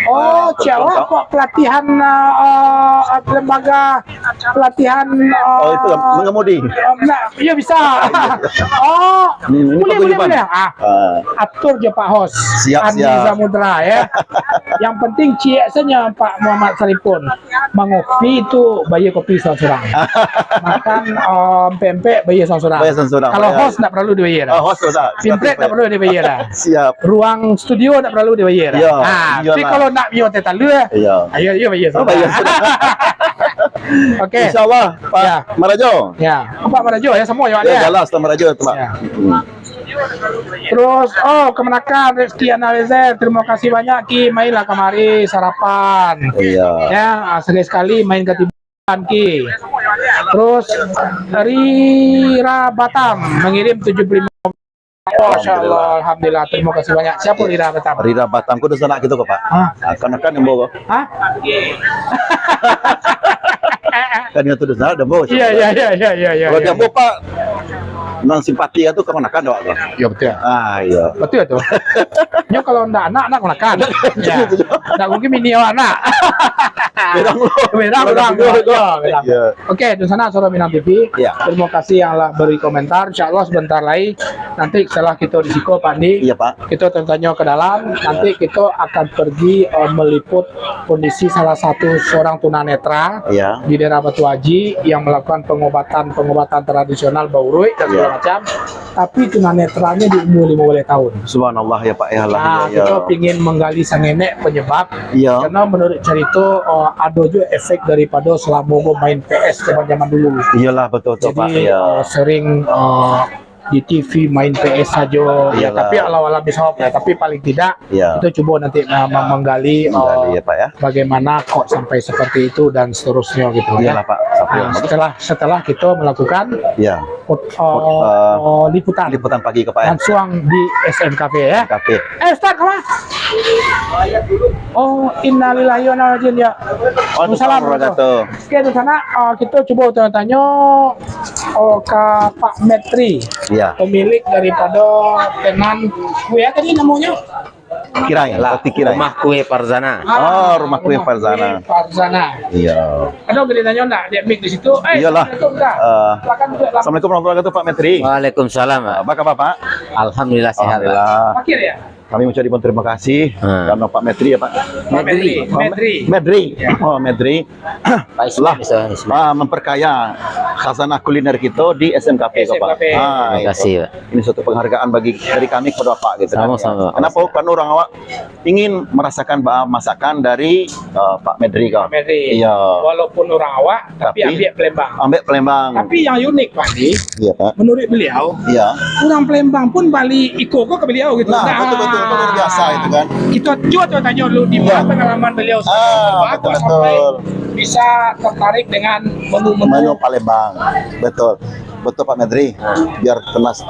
Speaker 1: Oh, Jawa kok pelatihan lembaga pelatihan
Speaker 2: Oh, itu mengemudi.
Speaker 1: nah, iya bisa. Oh,
Speaker 2: Ini
Speaker 1: boleh, boleh,
Speaker 2: paguyuban.
Speaker 1: boleh. Atur je Pak Hos.
Speaker 2: Siap,
Speaker 1: Andi
Speaker 2: siap.
Speaker 1: Samudra ya. Yang penting cie saja Pak Muhammad Saripun. Mengopi itu bayar kopi seorang. Makan pempek bayar seorang.
Speaker 2: Bayar seorang,
Speaker 1: Kalau
Speaker 2: bayar.
Speaker 1: host tak perlu dibayar.
Speaker 2: Oh, host Ustaz.
Speaker 1: Pimpret tak perlu dibayar.
Speaker 2: Siap.
Speaker 1: Ruang studio tak perlu dibayar.
Speaker 2: Ya,
Speaker 1: Tapi
Speaker 2: iyalah.
Speaker 1: kalau nak biar teta lu,
Speaker 2: Iya.
Speaker 1: ayo bayar
Speaker 2: Oh,
Speaker 1: seorang.
Speaker 2: bayar seorang.
Speaker 1: Oke.
Speaker 2: Insyaallah, Pak
Speaker 1: Ya.
Speaker 2: Marajo.
Speaker 1: Ya, Pak Marajo ya semua ya.
Speaker 2: Ya, jelas Pak Marajo itu, Pak.
Speaker 1: Ya. Terus, kemenakan Rizky Analizer, terima kasih banyak Ki, mainlah kemari sarapan.
Speaker 2: Iya.
Speaker 1: Ya, sekali main ketiban Ki. Terus Rira Batam mengirim 75. Masya Allah, Alhamdulillah, terima kasih banyak. Siapa Rira Batam?
Speaker 2: Rira Batam kudu sanak gitu kok, Pak.
Speaker 1: Hah?
Speaker 2: Kan yang bawa.
Speaker 1: Hah?
Speaker 2: Kan yang tuh sanak dan bawa.
Speaker 1: Iya.
Speaker 2: Kalau dia bawa, Pak, non simpati itu kemenakan doang.
Speaker 1: Ya betul.
Speaker 2: Iya.
Speaker 1: Betul itu. Nyo kalau ndak anak makan. Ya. Ndak mungkin mini anak.
Speaker 2: Berang lo.
Speaker 1: Berang.
Speaker 2: Iya.
Speaker 1: Oke, di sana Soro Minang TV.
Speaker 2: Iya.
Speaker 1: Terima kasih yang telah beri komentar. Insya Allah sebentar lagi nanti setelah kita disiko Pandi,
Speaker 2: Iya, Pak.
Speaker 1: kita tanya ke dalam. Nanti kita akan pergi meliput kondisi salah satu seorang tunanetra
Speaker 2: Iya.
Speaker 1: di daerah Batu Haji yang melakukan pengobatan tradisional baurui dan segala macam. Tapi tunanetranya di umur 15 tahun.
Speaker 2: Subhanallah ya, Pak. Ya Allah.
Speaker 1: Nah,
Speaker 2: Ya.
Speaker 1: kita ingin menggali sang nenek penyebab.
Speaker 2: Iya.
Speaker 1: Karena menurut cerita ada juga efek daripada selama gue main PS zaman dulu.
Speaker 2: Iyalah betul Pak.
Speaker 1: Jadi
Speaker 2: Iya.
Speaker 1: sering di TV main PS saja. Ya,
Speaker 2: Iyalah.
Speaker 1: tapi ala-ala bisa ya. Tapi paling tidak
Speaker 2: Iya.
Speaker 1: kita coba nanti menggali
Speaker 2: Menggali ya, Pak ya.
Speaker 1: bagaimana kok sampai seperti itu dan seterusnya gitu ya.
Speaker 2: Iyalah, Pak. Sampai
Speaker 1: Nah, setelah kita melakukan
Speaker 2: Iya.
Speaker 1: liputan
Speaker 2: Liputan pagi ke Pak ya.
Speaker 1: langsung di SMKP ya.
Speaker 2: Kafe.
Speaker 1: Start kemana? Oh, innalillahi wa inna ilaihi raji'un ya. Waalaikumsalam. Oke, di sana kita coba tanya-tanya ke Pak Metri,
Speaker 2: Iya.
Speaker 1: pemilik daripada tenan kue tadi namanya.
Speaker 2: Kirai. Roti Kirai.
Speaker 4: Rumah Kue Farzana.
Speaker 2: Oh, rumah kue Farzana.
Speaker 1: Farzana.
Speaker 2: Iya.
Speaker 1: Ada gede tanya enggak? Dia mic di situ.
Speaker 2: Iyalah.
Speaker 1: Silakan duduk.
Speaker 2: Assalamualaikum warahmatullahi wabarakatuh Pak Metri.
Speaker 4: Waalaikumsalam.
Speaker 2: Apa kabar Pak?
Speaker 4: Alhamdulillah sehat. Pak.
Speaker 2: Alhamdulillah.
Speaker 1: Fakir ya?
Speaker 2: Kami mengucapkan terima kasih karena Pak Metri ya Pak.
Speaker 1: Pak Metri.
Speaker 2: Medri. Oh, Medri.
Speaker 4: Pak Ismail, Ismail.
Speaker 2: Memperkaya khazanah kuliner kita di SMKP kok Pak.
Speaker 1: SMKP.
Speaker 4: Terima kasih, Pak.
Speaker 2: Ini suatu penghargaan dari kami kepada Pak gitu kan.
Speaker 4: Sama-sama.
Speaker 2: Kenapa karena orang awak ingin merasakan masakan dari Pak Medri kok.
Speaker 1: Pak Metri.
Speaker 2: Iya.
Speaker 1: Walaupun orang awak, tapi
Speaker 2: Tapi-
Speaker 1: ambil Palembang.
Speaker 2: Ambek Palembang.
Speaker 1: Tapi yang unik Pak Di,
Speaker 2: Iya Pak.
Speaker 1: menurut beliau,
Speaker 2: Iya.
Speaker 1: orang Palembang pun balik ikut kok ke beliau gitu.
Speaker 2: Nah, betul luar biasa itu kan.
Speaker 1: Kita coba tanya dulu di mana
Speaker 2: Ya.
Speaker 1: pengalaman beliau
Speaker 2: Betul,
Speaker 1: sampai
Speaker 2: betul.
Speaker 1: bisa tertarik dengan
Speaker 2: Menu
Speaker 1: menu-menu.
Speaker 2: Palembang. Betul. Betul Pak Medri. Biar tenas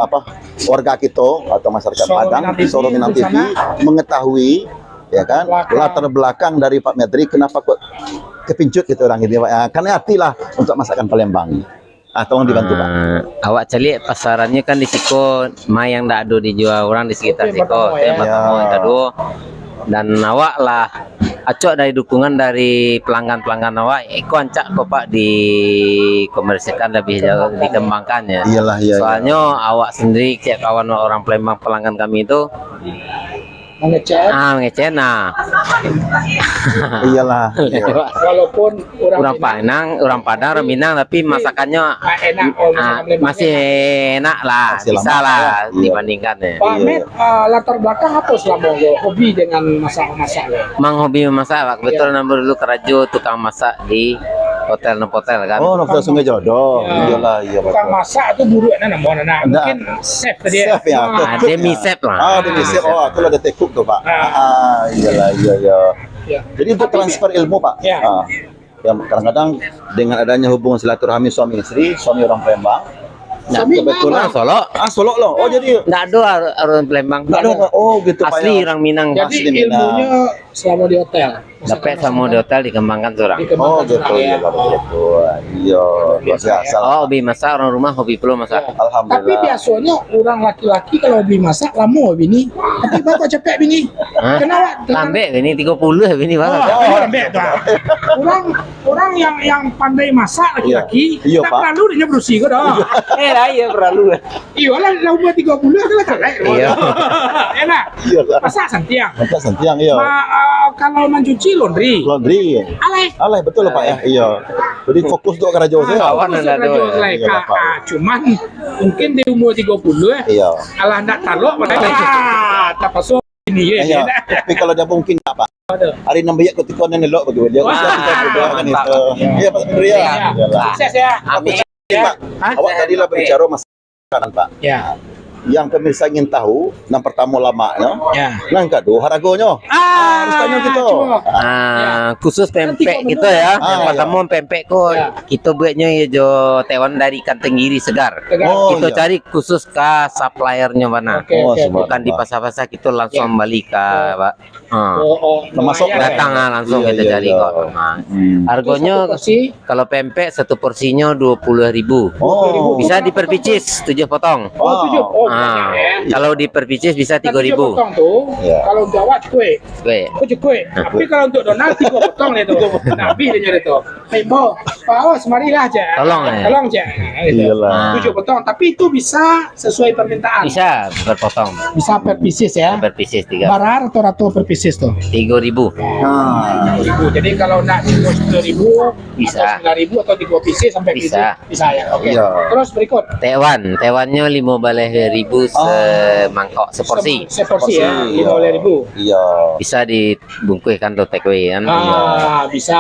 Speaker 2: warga kita atau masyarakat
Speaker 1: Soro
Speaker 2: Padang,
Speaker 1: Minang TV
Speaker 2: Soro Minang
Speaker 1: di
Speaker 2: TV
Speaker 1: sana.
Speaker 2: mengetahui ya kan
Speaker 1: Belakang.
Speaker 2: latar belakang dari Pak Medri kenapa kok kepincut gitu orang ini Pak. Ya, karena hatilah untuk masakan Palembang. Tolong dibantu Pak.
Speaker 4: Awak cari pasarannya kan di Siko, yang ndak ada dijual orang di sekitar
Speaker 1: Oke,
Speaker 4: Siko,
Speaker 1: pertama ya.
Speaker 4: pertama
Speaker 2: Ya.
Speaker 4: itu dulu. Dan awak lah acok dari dukungan dari pelanggan-pelanggan awak, ancak kok Pak dikomersialkan lebih jauh, dikembangkannya.
Speaker 2: Iyalah iya.
Speaker 4: Soalnya awak sendiri kayak kawan orang Palembang pelanggan kami itu
Speaker 1: Mengecek
Speaker 4: ngecen
Speaker 2: Iyalah. Iya.
Speaker 1: walaupun
Speaker 4: orang Padang, orang Minang, tapi masakannya
Speaker 1: enak masakan Palembang.
Speaker 4: masih enak lah,
Speaker 2: Masih
Speaker 4: bisa
Speaker 2: lama
Speaker 4: lah
Speaker 2: ya. Iya.
Speaker 4: dibandingkan ya.
Speaker 1: Pak
Speaker 2: Iya.
Speaker 1: Med, latar belakang apa selama lo hobi dengan masak-masak lo?
Speaker 4: Mang hobi memasak, Pak. Betul nomor dulu kerajo tukang masak di hotel kan.
Speaker 2: Oh, Novel Sungai Jodoh.
Speaker 1: Ya.
Speaker 2: Iyalah, iya
Speaker 1: Tukang
Speaker 2: betul.
Speaker 1: masak itu buruknya namanya.
Speaker 2: Enggak.
Speaker 1: Mungkin chef tadi.
Speaker 2: Chef ya.
Speaker 4: Ah,
Speaker 2: cook
Speaker 4: demi
Speaker 2: ya.
Speaker 4: chef lah.
Speaker 2: Demi chef. Oh, aku ada tekuk tuh Pak.
Speaker 1: Ah.
Speaker 2: Iyalah, iya.
Speaker 1: Ya.
Speaker 2: Jadi untuk transfer ilmu Pak.
Speaker 1: Ya.
Speaker 2: Ya kadang-kadang dengan adanya hubungan silaturahmi suami istri, suami orang Palembang. Nah,
Speaker 1: Suami
Speaker 2: kebetulan
Speaker 4: Orang Solo.
Speaker 2: Solo loh. Oh, jadi
Speaker 4: Nggak ada orang Palembang.
Speaker 2: enggak ada. Oh, gitu Pak.
Speaker 4: Asli
Speaker 2: ya.
Speaker 4: orang Minang.
Speaker 1: Jadi
Speaker 2: Asli Minang.
Speaker 1: ilmunya selama di hotel.
Speaker 4: Dapat sama di hotel dikembangkan seorang.
Speaker 2: Oh gitu ya, gitu. Iya, biasa.
Speaker 4: Oh, hobi masak orang rumah, hobi perlu masak.
Speaker 1: Tapi
Speaker 2: Alhamdulillah.
Speaker 1: biasanya orang laki-laki kalau hobi masak lama bini. Tapi bapak capek bini.
Speaker 4: Hah?
Speaker 1: Kenapa?
Speaker 4: Lambek ini 30 ini
Speaker 1: Oh,
Speaker 4: banget.
Speaker 1: lembek tuh. Orang yang pandai masak laki-laki,
Speaker 2: Iya,
Speaker 1: tak
Speaker 2: Pak.
Speaker 1: perlu dia bersih kok dah.
Speaker 4: Lah iya perlu.
Speaker 1: Iya lah umur 30 adalah kelek.
Speaker 4: Iya.
Speaker 1: Enak.
Speaker 2: Iya lah.
Speaker 1: Masak santiang.
Speaker 2: Masa sentiang iya.
Speaker 1: Kalau mencuci laundry.
Speaker 2: Laundry.
Speaker 1: Alay.
Speaker 2: Alay betul lah Pak ya. Iya. Jadi fokus untuk kerja saya.
Speaker 4: Kawan
Speaker 1: Fokus
Speaker 4: ada
Speaker 1: kerja
Speaker 4: tuh.
Speaker 1: selai.
Speaker 2: Iya, Pak.
Speaker 1: Cuman mungkin di umur 30
Speaker 2: Iya.
Speaker 1: alah nak talok tak pasal ini ya.
Speaker 2: Iya. Tapi kalau dia mungkin tak Pak. Hari enam biak ketika nelok bagaimana dia usia kita sudah kan itu. Iya Pak Ria.
Speaker 1: Ya. Sukses ya.
Speaker 4: Amin.
Speaker 2: Pak.
Speaker 1: Hah?
Speaker 2: Awak tadi lah berbicara masalah Pak.
Speaker 1: Ya.
Speaker 2: Yang pemirsa ingin tahu, yang pertama lamanya,
Speaker 1: Ya.
Speaker 2: yang kedua harganya. Harus tanya gitu.
Speaker 1: coba.
Speaker 4: Khusus pempek gitu ya. Yang pertama pempek kok
Speaker 1: Ya.
Speaker 4: kita buatnya ya jo tewan dari ikan tenggiri segar.
Speaker 2: Oh,
Speaker 4: Kita
Speaker 2: iya.
Speaker 4: cari khusus ke suppliernya mana.
Speaker 1: Oke,
Speaker 2: Oh,
Speaker 1: oke,
Speaker 2: semua.
Speaker 1: oke.
Speaker 4: Bukan di pasar-pasar kita langsung balik ke Pak.
Speaker 2: Termasuk
Speaker 1: lumayan,
Speaker 4: Datang
Speaker 1: ya.
Speaker 4: langsung
Speaker 2: Iya,
Speaker 4: kita
Speaker 2: iya,
Speaker 4: cari
Speaker 2: iya.
Speaker 4: kok. Nah,
Speaker 2: Hmm.
Speaker 4: harganya
Speaker 1: Satu porsi
Speaker 4: kalau pempek satu porsinya 20.000.
Speaker 2: Oh.
Speaker 4: Bisa diperpicis 7 potong.
Speaker 1: Oh, 7. Oh,
Speaker 4: Ah,
Speaker 1: banyak ya.
Speaker 4: kalau diperpicis bisa 3.000.
Speaker 1: potong tuh,
Speaker 2: Ya.
Speaker 1: kalau untuk awak cukup.
Speaker 4: Oke.
Speaker 1: Cukup. Tapi kalau untuk Donald 3 potong dia tuh. Nabi dia nyari tuh. Hei Mo, Pak semarilah aja.
Speaker 4: Tolong, ya.
Speaker 1: Tolong aja. Gitu.
Speaker 2: Iyalah.
Speaker 1: 7 potong, tapi itu bisa sesuai permintaan.
Speaker 4: Bisa berpotong.
Speaker 1: Bisa per pieces ya.
Speaker 4: Berpicis 3.
Speaker 1: Barar atau ratu per pieces tuh.
Speaker 4: 3.000.
Speaker 2: Nah.
Speaker 1: 1000. Jadi kalau nak 10.000
Speaker 4: Bisa.
Speaker 1: atau 9.000 atau 3 pieces sampai
Speaker 4: Bisa.
Speaker 1: bisa ya. Oke.
Speaker 2: Iya.
Speaker 1: Terus berikut.
Speaker 4: Tewannya 15.000 semangkok seporsi.
Speaker 1: Seporsi ya, 15.000.
Speaker 2: Iya.
Speaker 4: Bisa dibungkuskan tuh take away kan.
Speaker 1: Bisa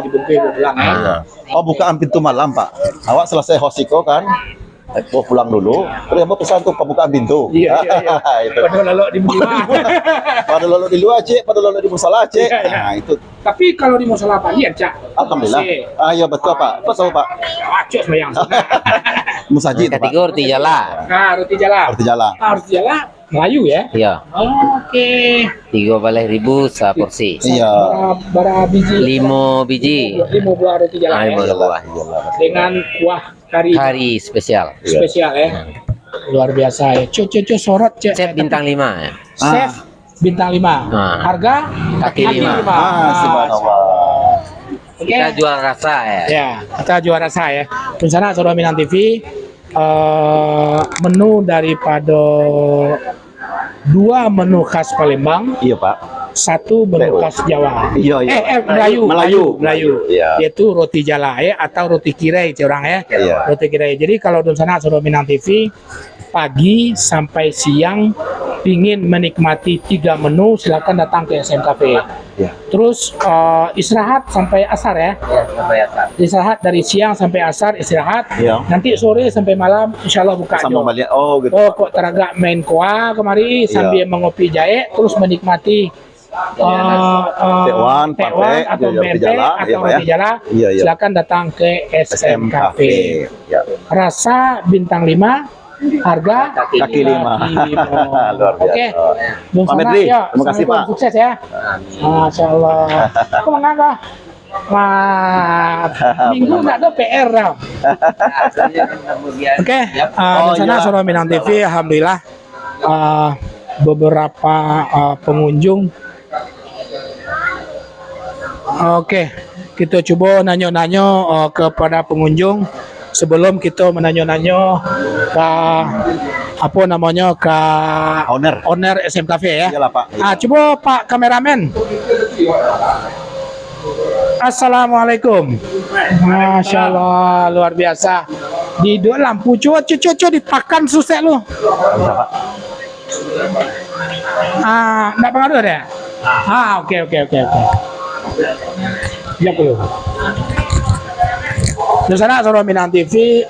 Speaker 1: dibungkus pulang ya.
Speaker 2: Iya. Oh, bukaan pintu malam, Pak. Awak selesai hosiko kan? Mau pulang dulu, terus mau pesan tuh pembukaan pintu.
Speaker 1: Iya.
Speaker 2: Itu.
Speaker 1: Pada lalu di musola.
Speaker 2: Pada lalu di luar, Cek. Pada lalu di musola, Cek.
Speaker 1: Iya, iya.
Speaker 2: Nah, itu.
Speaker 1: Tapi kalau di musola pagi ya, Cak.
Speaker 2: Alhamdulillah. Ah, iya betul, Pak. Betul, Pak.
Speaker 1: Wacok sembahyang.
Speaker 2: Musajid, Pak.
Speaker 4: Ketiga roti jala.
Speaker 1: Nah, roti jala.
Speaker 2: Roti jalan.
Speaker 1: Roti jala Melayu ya.
Speaker 4: Iya,
Speaker 1: Oke.
Speaker 4: 13.000 seporsi.
Speaker 2: Iya.
Speaker 1: Bara biji.
Speaker 4: 5 biji.
Speaker 1: 5 buah roti jala ya.
Speaker 4: 5 buah.
Speaker 1: Dengan kuah kari
Speaker 4: Hari spesial.
Speaker 1: spesial ya. Luar biasa ya. Cuk sorot, Cek.
Speaker 4: Chef bintang 5 ya.
Speaker 1: Chef bintang 5.
Speaker 4: Ah.
Speaker 1: Harga
Speaker 4: Kaki lima.
Speaker 2: Subhanallah.
Speaker 1: Oke.
Speaker 4: Kita jual rasa ya.
Speaker 1: Ya, kita jual rasa ya. Rencana Saudara Minang TV menu daripada 2 menu khas Palembang,
Speaker 2: Iya, Pak.
Speaker 1: 1 menu khas Jawa.
Speaker 2: Iya, iya.
Speaker 1: Melayu.
Speaker 2: Iya.
Speaker 1: Yaitu roti jala ya atau roti kirai orang ya.
Speaker 2: Iya.
Speaker 1: Roti kirai. Jadi kalau di sana Saudara Minang TV pagi sampai siang ingin menikmati 3 menu, silakan datang ke SM Cafe.
Speaker 2: Iya.
Speaker 1: Terus istirahat sampai asar ya. Istirahat dari siang sampai asar istirahat.
Speaker 2: Iya.
Speaker 1: Nanti sore sampai malam insya Allah buka.
Speaker 2: Sama
Speaker 1: Jo.
Speaker 2: balik. Oh, gitu.
Speaker 1: Oh kok teragak main koa kemari sambil mengopi jahe terus menikmati
Speaker 2: Tekwan,
Speaker 1: tekwan
Speaker 2: pate,
Speaker 1: atau
Speaker 2: roti
Speaker 1: pempek
Speaker 2: jala,
Speaker 1: atau
Speaker 2: iya, Pak, ya.
Speaker 1: roti jala.
Speaker 2: Iya, iya.
Speaker 1: Silakan datang ke SM Cafe.
Speaker 2: Ya.
Speaker 1: Rasa bintang 5, harga
Speaker 2: Kaki 5. Luar biasa.
Speaker 1: Oke. Bung
Speaker 2: Pak
Speaker 1: Sana,
Speaker 2: Medli,
Speaker 1: ya.
Speaker 2: terima kasih,
Speaker 1: Assalamualaikum.
Speaker 2: Pak.
Speaker 1: Sukses ya. Masya Allah. Aku mengangga. Minggu nggak ada PR dah. Oke. Di sana
Speaker 2: iya.
Speaker 1: Saudara Minang TV, alhamdulillah beberapa pengunjung. Oke, kita coba nanya-nanya kepada pengunjung sebelum kita menanya-nanya ke apa namanya ke owner SM Cafe ya.
Speaker 2: Iyalah, Pak.
Speaker 1: Coba Pak kameramen. Assalamualaikum. Masya Allah, luar biasa. Di dua lampu cuci ditakan susah lu. Nggak pengaruh deh. Oke. Ya belum. Di sana Saudara Minang TV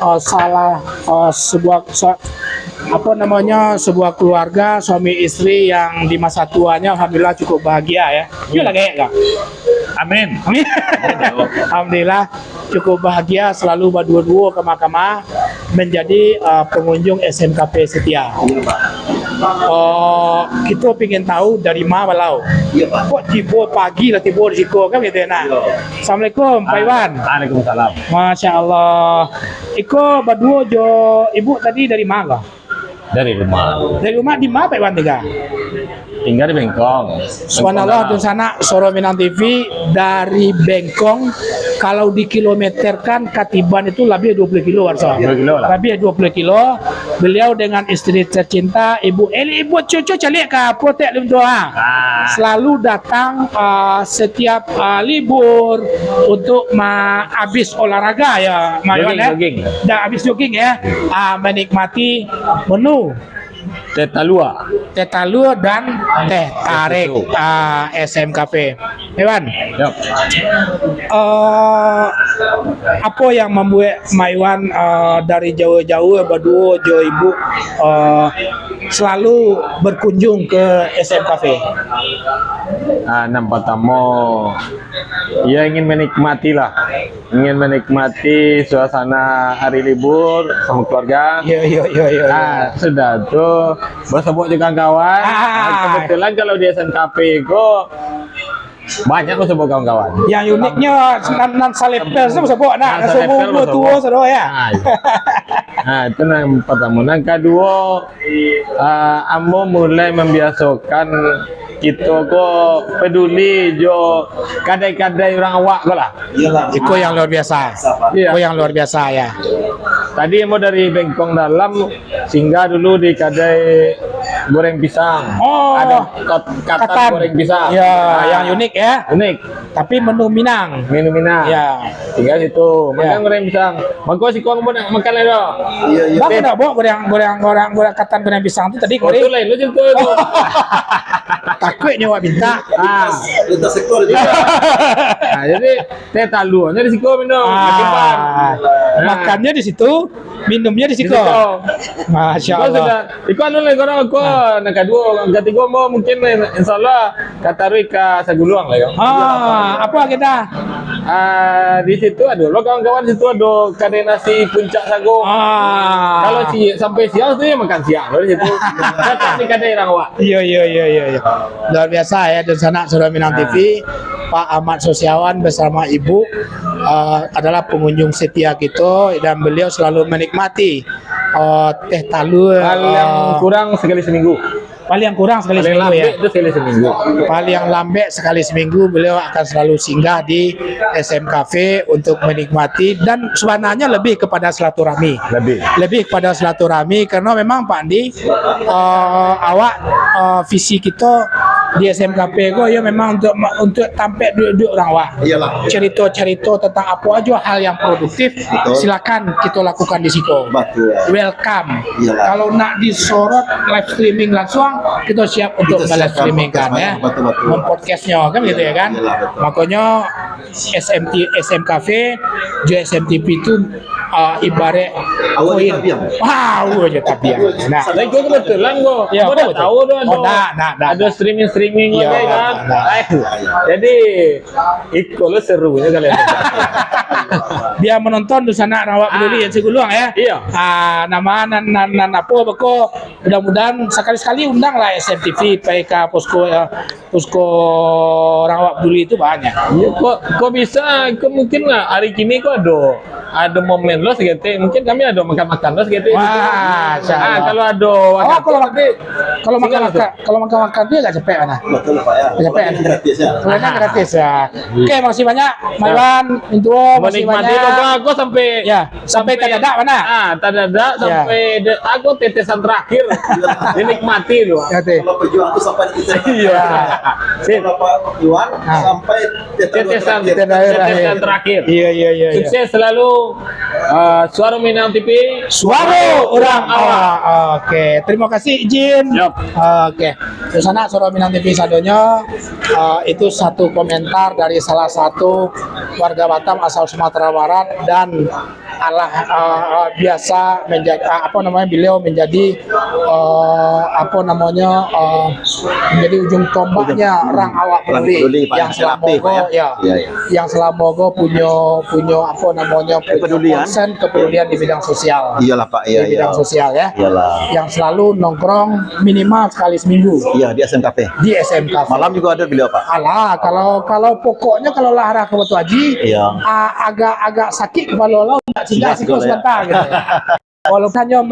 Speaker 1: sebuah keluarga suami istri yang di masa tuanya alhamdulillah cukup bahagia ya. Iya lagi enggak? Amin. Alhamdulillah cukup bahagia selalu berdua-dua ke mahkamah menjadi pengunjung SM Cafe setia. kita pengen tahu dari mana lau.
Speaker 2: Iya Pak.
Speaker 1: Kok tiba pagi lah tiba di Siko kan gitu ya nak. Assalamualaikum Pak Iwan.
Speaker 5: Waalaikumsalam.
Speaker 1: Masya Allah. Iko berdua jo ibu tadi dari mana?
Speaker 5: Dari rumah.
Speaker 1: Dari rumah di mana Pak Iwan tiga?
Speaker 5: Tinggal di Bengkong.
Speaker 1: Subhanallah di sana Soro Minang TV dari Bengkong kalau dikilometerkan Katiban itu lebih 20 kilo Warso.
Speaker 5: 20 kilo lah.
Speaker 1: Lebih 20 kilo. Beliau dengan istri tercinta Ibu Eli, Ibu cucu calik ke protek limtoa. Selalu datang setiap libur untuk habis olahraga ya,
Speaker 5: Jogging.
Speaker 1: Dan habis jogging ya, menikmati menu
Speaker 5: Teh Talua.
Speaker 1: teh talur dan teh tarik SM Cafe. Hewan,
Speaker 5: Yap.
Speaker 1: apa yang membuat Maiwan dari jauh-jauh berdua jo ibu selalu berkunjung ke SM Cafe?
Speaker 5: Yang pertama, ia ingin menikmati suasana hari libur sama keluarga.
Speaker 1: Yo.
Speaker 5: Sudah tuh bersebut dengan kawan. Kebetulan kalau di SM Cafe kok banyak bersebut kawan-kawan.
Speaker 1: Yang uniknya nan salepel itu sebut nak
Speaker 5: Nan
Speaker 1: semua
Speaker 5: salepel
Speaker 1: dua tua saudara ya.
Speaker 5: Itu yang pertama. Yang kedua, Ambo mulai membiasakan kita kok peduli jo kadai-kadai orang awak kok lah.
Speaker 2: Iyalah.
Speaker 1: Itu yang luar biasa.
Speaker 5: Iya.
Speaker 1: Itu yang luar biasa ya.
Speaker 5: Tadi mau dari Bengkong dalam singgah dulu di kedai goreng pisang.
Speaker 1: Oh,
Speaker 5: Ada katan goreng pisang.
Speaker 1: Ya, yang unik ya.
Speaker 5: Unik.
Speaker 1: Tapi menu Minang.
Speaker 5: Minum Minang.
Speaker 1: Ya.
Speaker 5: Tinggal situ. Makan
Speaker 1: Ya.
Speaker 5: goreng pisang. Mangko si kong mau nak makan lagi dong.
Speaker 2: Iya.
Speaker 1: Bang udah bawa goreng katan goreng pisang itu tadi
Speaker 5: Oh,
Speaker 1: goreng.
Speaker 5: itu lain. Lu situ itu.
Speaker 1: Takut nyawa minta.
Speaker 2: Lintas sektor itu.
Speaker 5: Jadi teh talu. Jadi si kong minum.
Speaker 1: Makannya di situ, minumnya di situ. Masya
Speaker 5: Kau
Speaker 1: Allah.
Speaker 5: sudah, ikut anu lagi korang aku nak kedua, ketiga mau mungkin insyaallah katarui ke Saguluang lah ya.
Speaker 1: Apa kita?
Speaker 5: Di situ ada lo kawan-kawan di situ ada kedai nasi puncak sago. Kalau sampai siang tuh ya makan siang lo di situ. Datang di kedai Rangwa.
Speaker 1: Iya. Luar biasa ya di sana Soro Minang TV. Pak Ahmad Sosiawan bersama Ibu adalah pengunjung setia kita dan beliau selalu menikmati teh talur.
Speaker 5: Hal yang kurang sekali seminggu.
Speaker 1: Paling kurang sekali
Speaker 5: Paling
Speaker 1: seminggu ya.
Speaker 5: lambat itu sekali seminggu.
Speaker 1: Paling lambat sekali seminggu beliau akan selalu singgah di SM Cafe untuk menikmati dan sebenarnya lebih kepada silaturahmi. Lebih kepada silaturahmi karena memang Pak Andi awak visi kita di SM Cafe kok ya memang untuk tampil duduk orang awak.
Speaker 2: Iyalah.
Speaker 1: Cerita tentang apa aja hal yang produktif silakan kita lakukan di situ.
Speaker 2: Betul.
Speaker 1: Welcome.
Speaker 2: Iyalah.
Speaker 1: Kalau nak disorot live streaming langsung kita siap untuk
Speaker 2: Kita
Speaker 1: live
Speaker 2: siapkan
Speaker 1: streaming kan
Speaker 2: podcast
Speaker 1: ya.
Speaker 2: betul.
Speaker 1: Podcastnya kan gitu ya kan.
Speaker 2: Iyalah, betul.
Speaker 1: Makanya SM Cafe, JSMTV itu ibarat
Speaker 2: Awak
Speaker 1: koin.
Speaker 2: je tabiang.
Speaker 1: Awak je tabiang. Nah,
Speaker 5: Lagi gue kebetulan gue,
Speaker 1: Ya,
Speaker 5: gue udah
Speaker 1: betul.
Speaker 5: tahu tuh
Speaker 1: Ada
Speaker 5: streaming
Speaker 1: Ya,
Speaker 5: kan.
Speaker 1: nah.
Speaker 5: Jadi itu lo serunya kalian.
Speaker 1: dia menonton di sana rawak peduli yang Siguluang ya.
Speaker 5: Iya.
Speaker 1: Nama nan apa beko mudah-mudahan sekali-sekali undang lah SMTV PK Posko rawak peduli itu banyak.
Speaker 5: Iya, kok bisa? Kok mungkin nggak hari kini kok ada momen lo segitu. Mungkin kami ada makan lo segitu.
Speaker 1: Wah, Masya Allah.
Speaker 5: Kalau ada
Speaker 1: kalau makan dia agak capek mana?
Speaker 2: Betul Pak ya.
Speaker 1: Capek.
Speaker 2: Ini gratis ya.
Speaker 1: Kuliner gratis ya. Oke, makasih banyak Maiwan, Mintuo, makasih
Speaker 5: menikmati
Speaker 1: banyak.
Speaker 5: lo aku sampai
Speaker 1: Sampai tadadak mana?
Speaker 5: tadadak sampai aku tetesan terakhir dinikmati lo.
Speaker 1: Oke.
Speaker 2: Kalau pejuang itu sampai di titik.
Speaker 5: Iya.
Speaker 2: Kalau Pak Iwan sampai
Speaker 5: Tetesan terakhir.
Speaker 1: Iya.
Speaker 5: Sukses selalu. Suara Minang TV.
Speaker 1: Suara orang awak. Oke, terima kasih izin.
Speaker 5: Yap.
Speaker 1: Oke, di sana Suara Minang TV sadonya itu satu komentar dari salah satu warga Batam asal Sumatera Barat dan Allah biasa menjadi beliau menjadi menjadi ujung tombaknya orang awak peduli yang selama yang selama punya
Speaker 2: Kepedulian.
Speaker 1: konsen kepedulian di bidang sosial.
Speaker 2: Iyalah Pak, iya
Speaker 1: Di bidang sosial ya.
Speaker 2: Iyalah.
Speaker 1: Yang selalu nongkrong minimal sekali seminggu
Speaker 2: Iya di SM Cafe.
Speaker 1: di SMK.
Speaker 2: Malam juga ada beliau Pak.
Speaker 1: Alah, kalau pokoknya kalau lahara ke Batu Haji,
Speaker 2: Iya.
Speaker 1: agak sakit kepala lo, nggak singgah
Speaker 2: Singgah
Speaker 1: sikut
Speaker 2: sekolah, ya.
Speaker 1: sebentar gitu. Walaupun hanya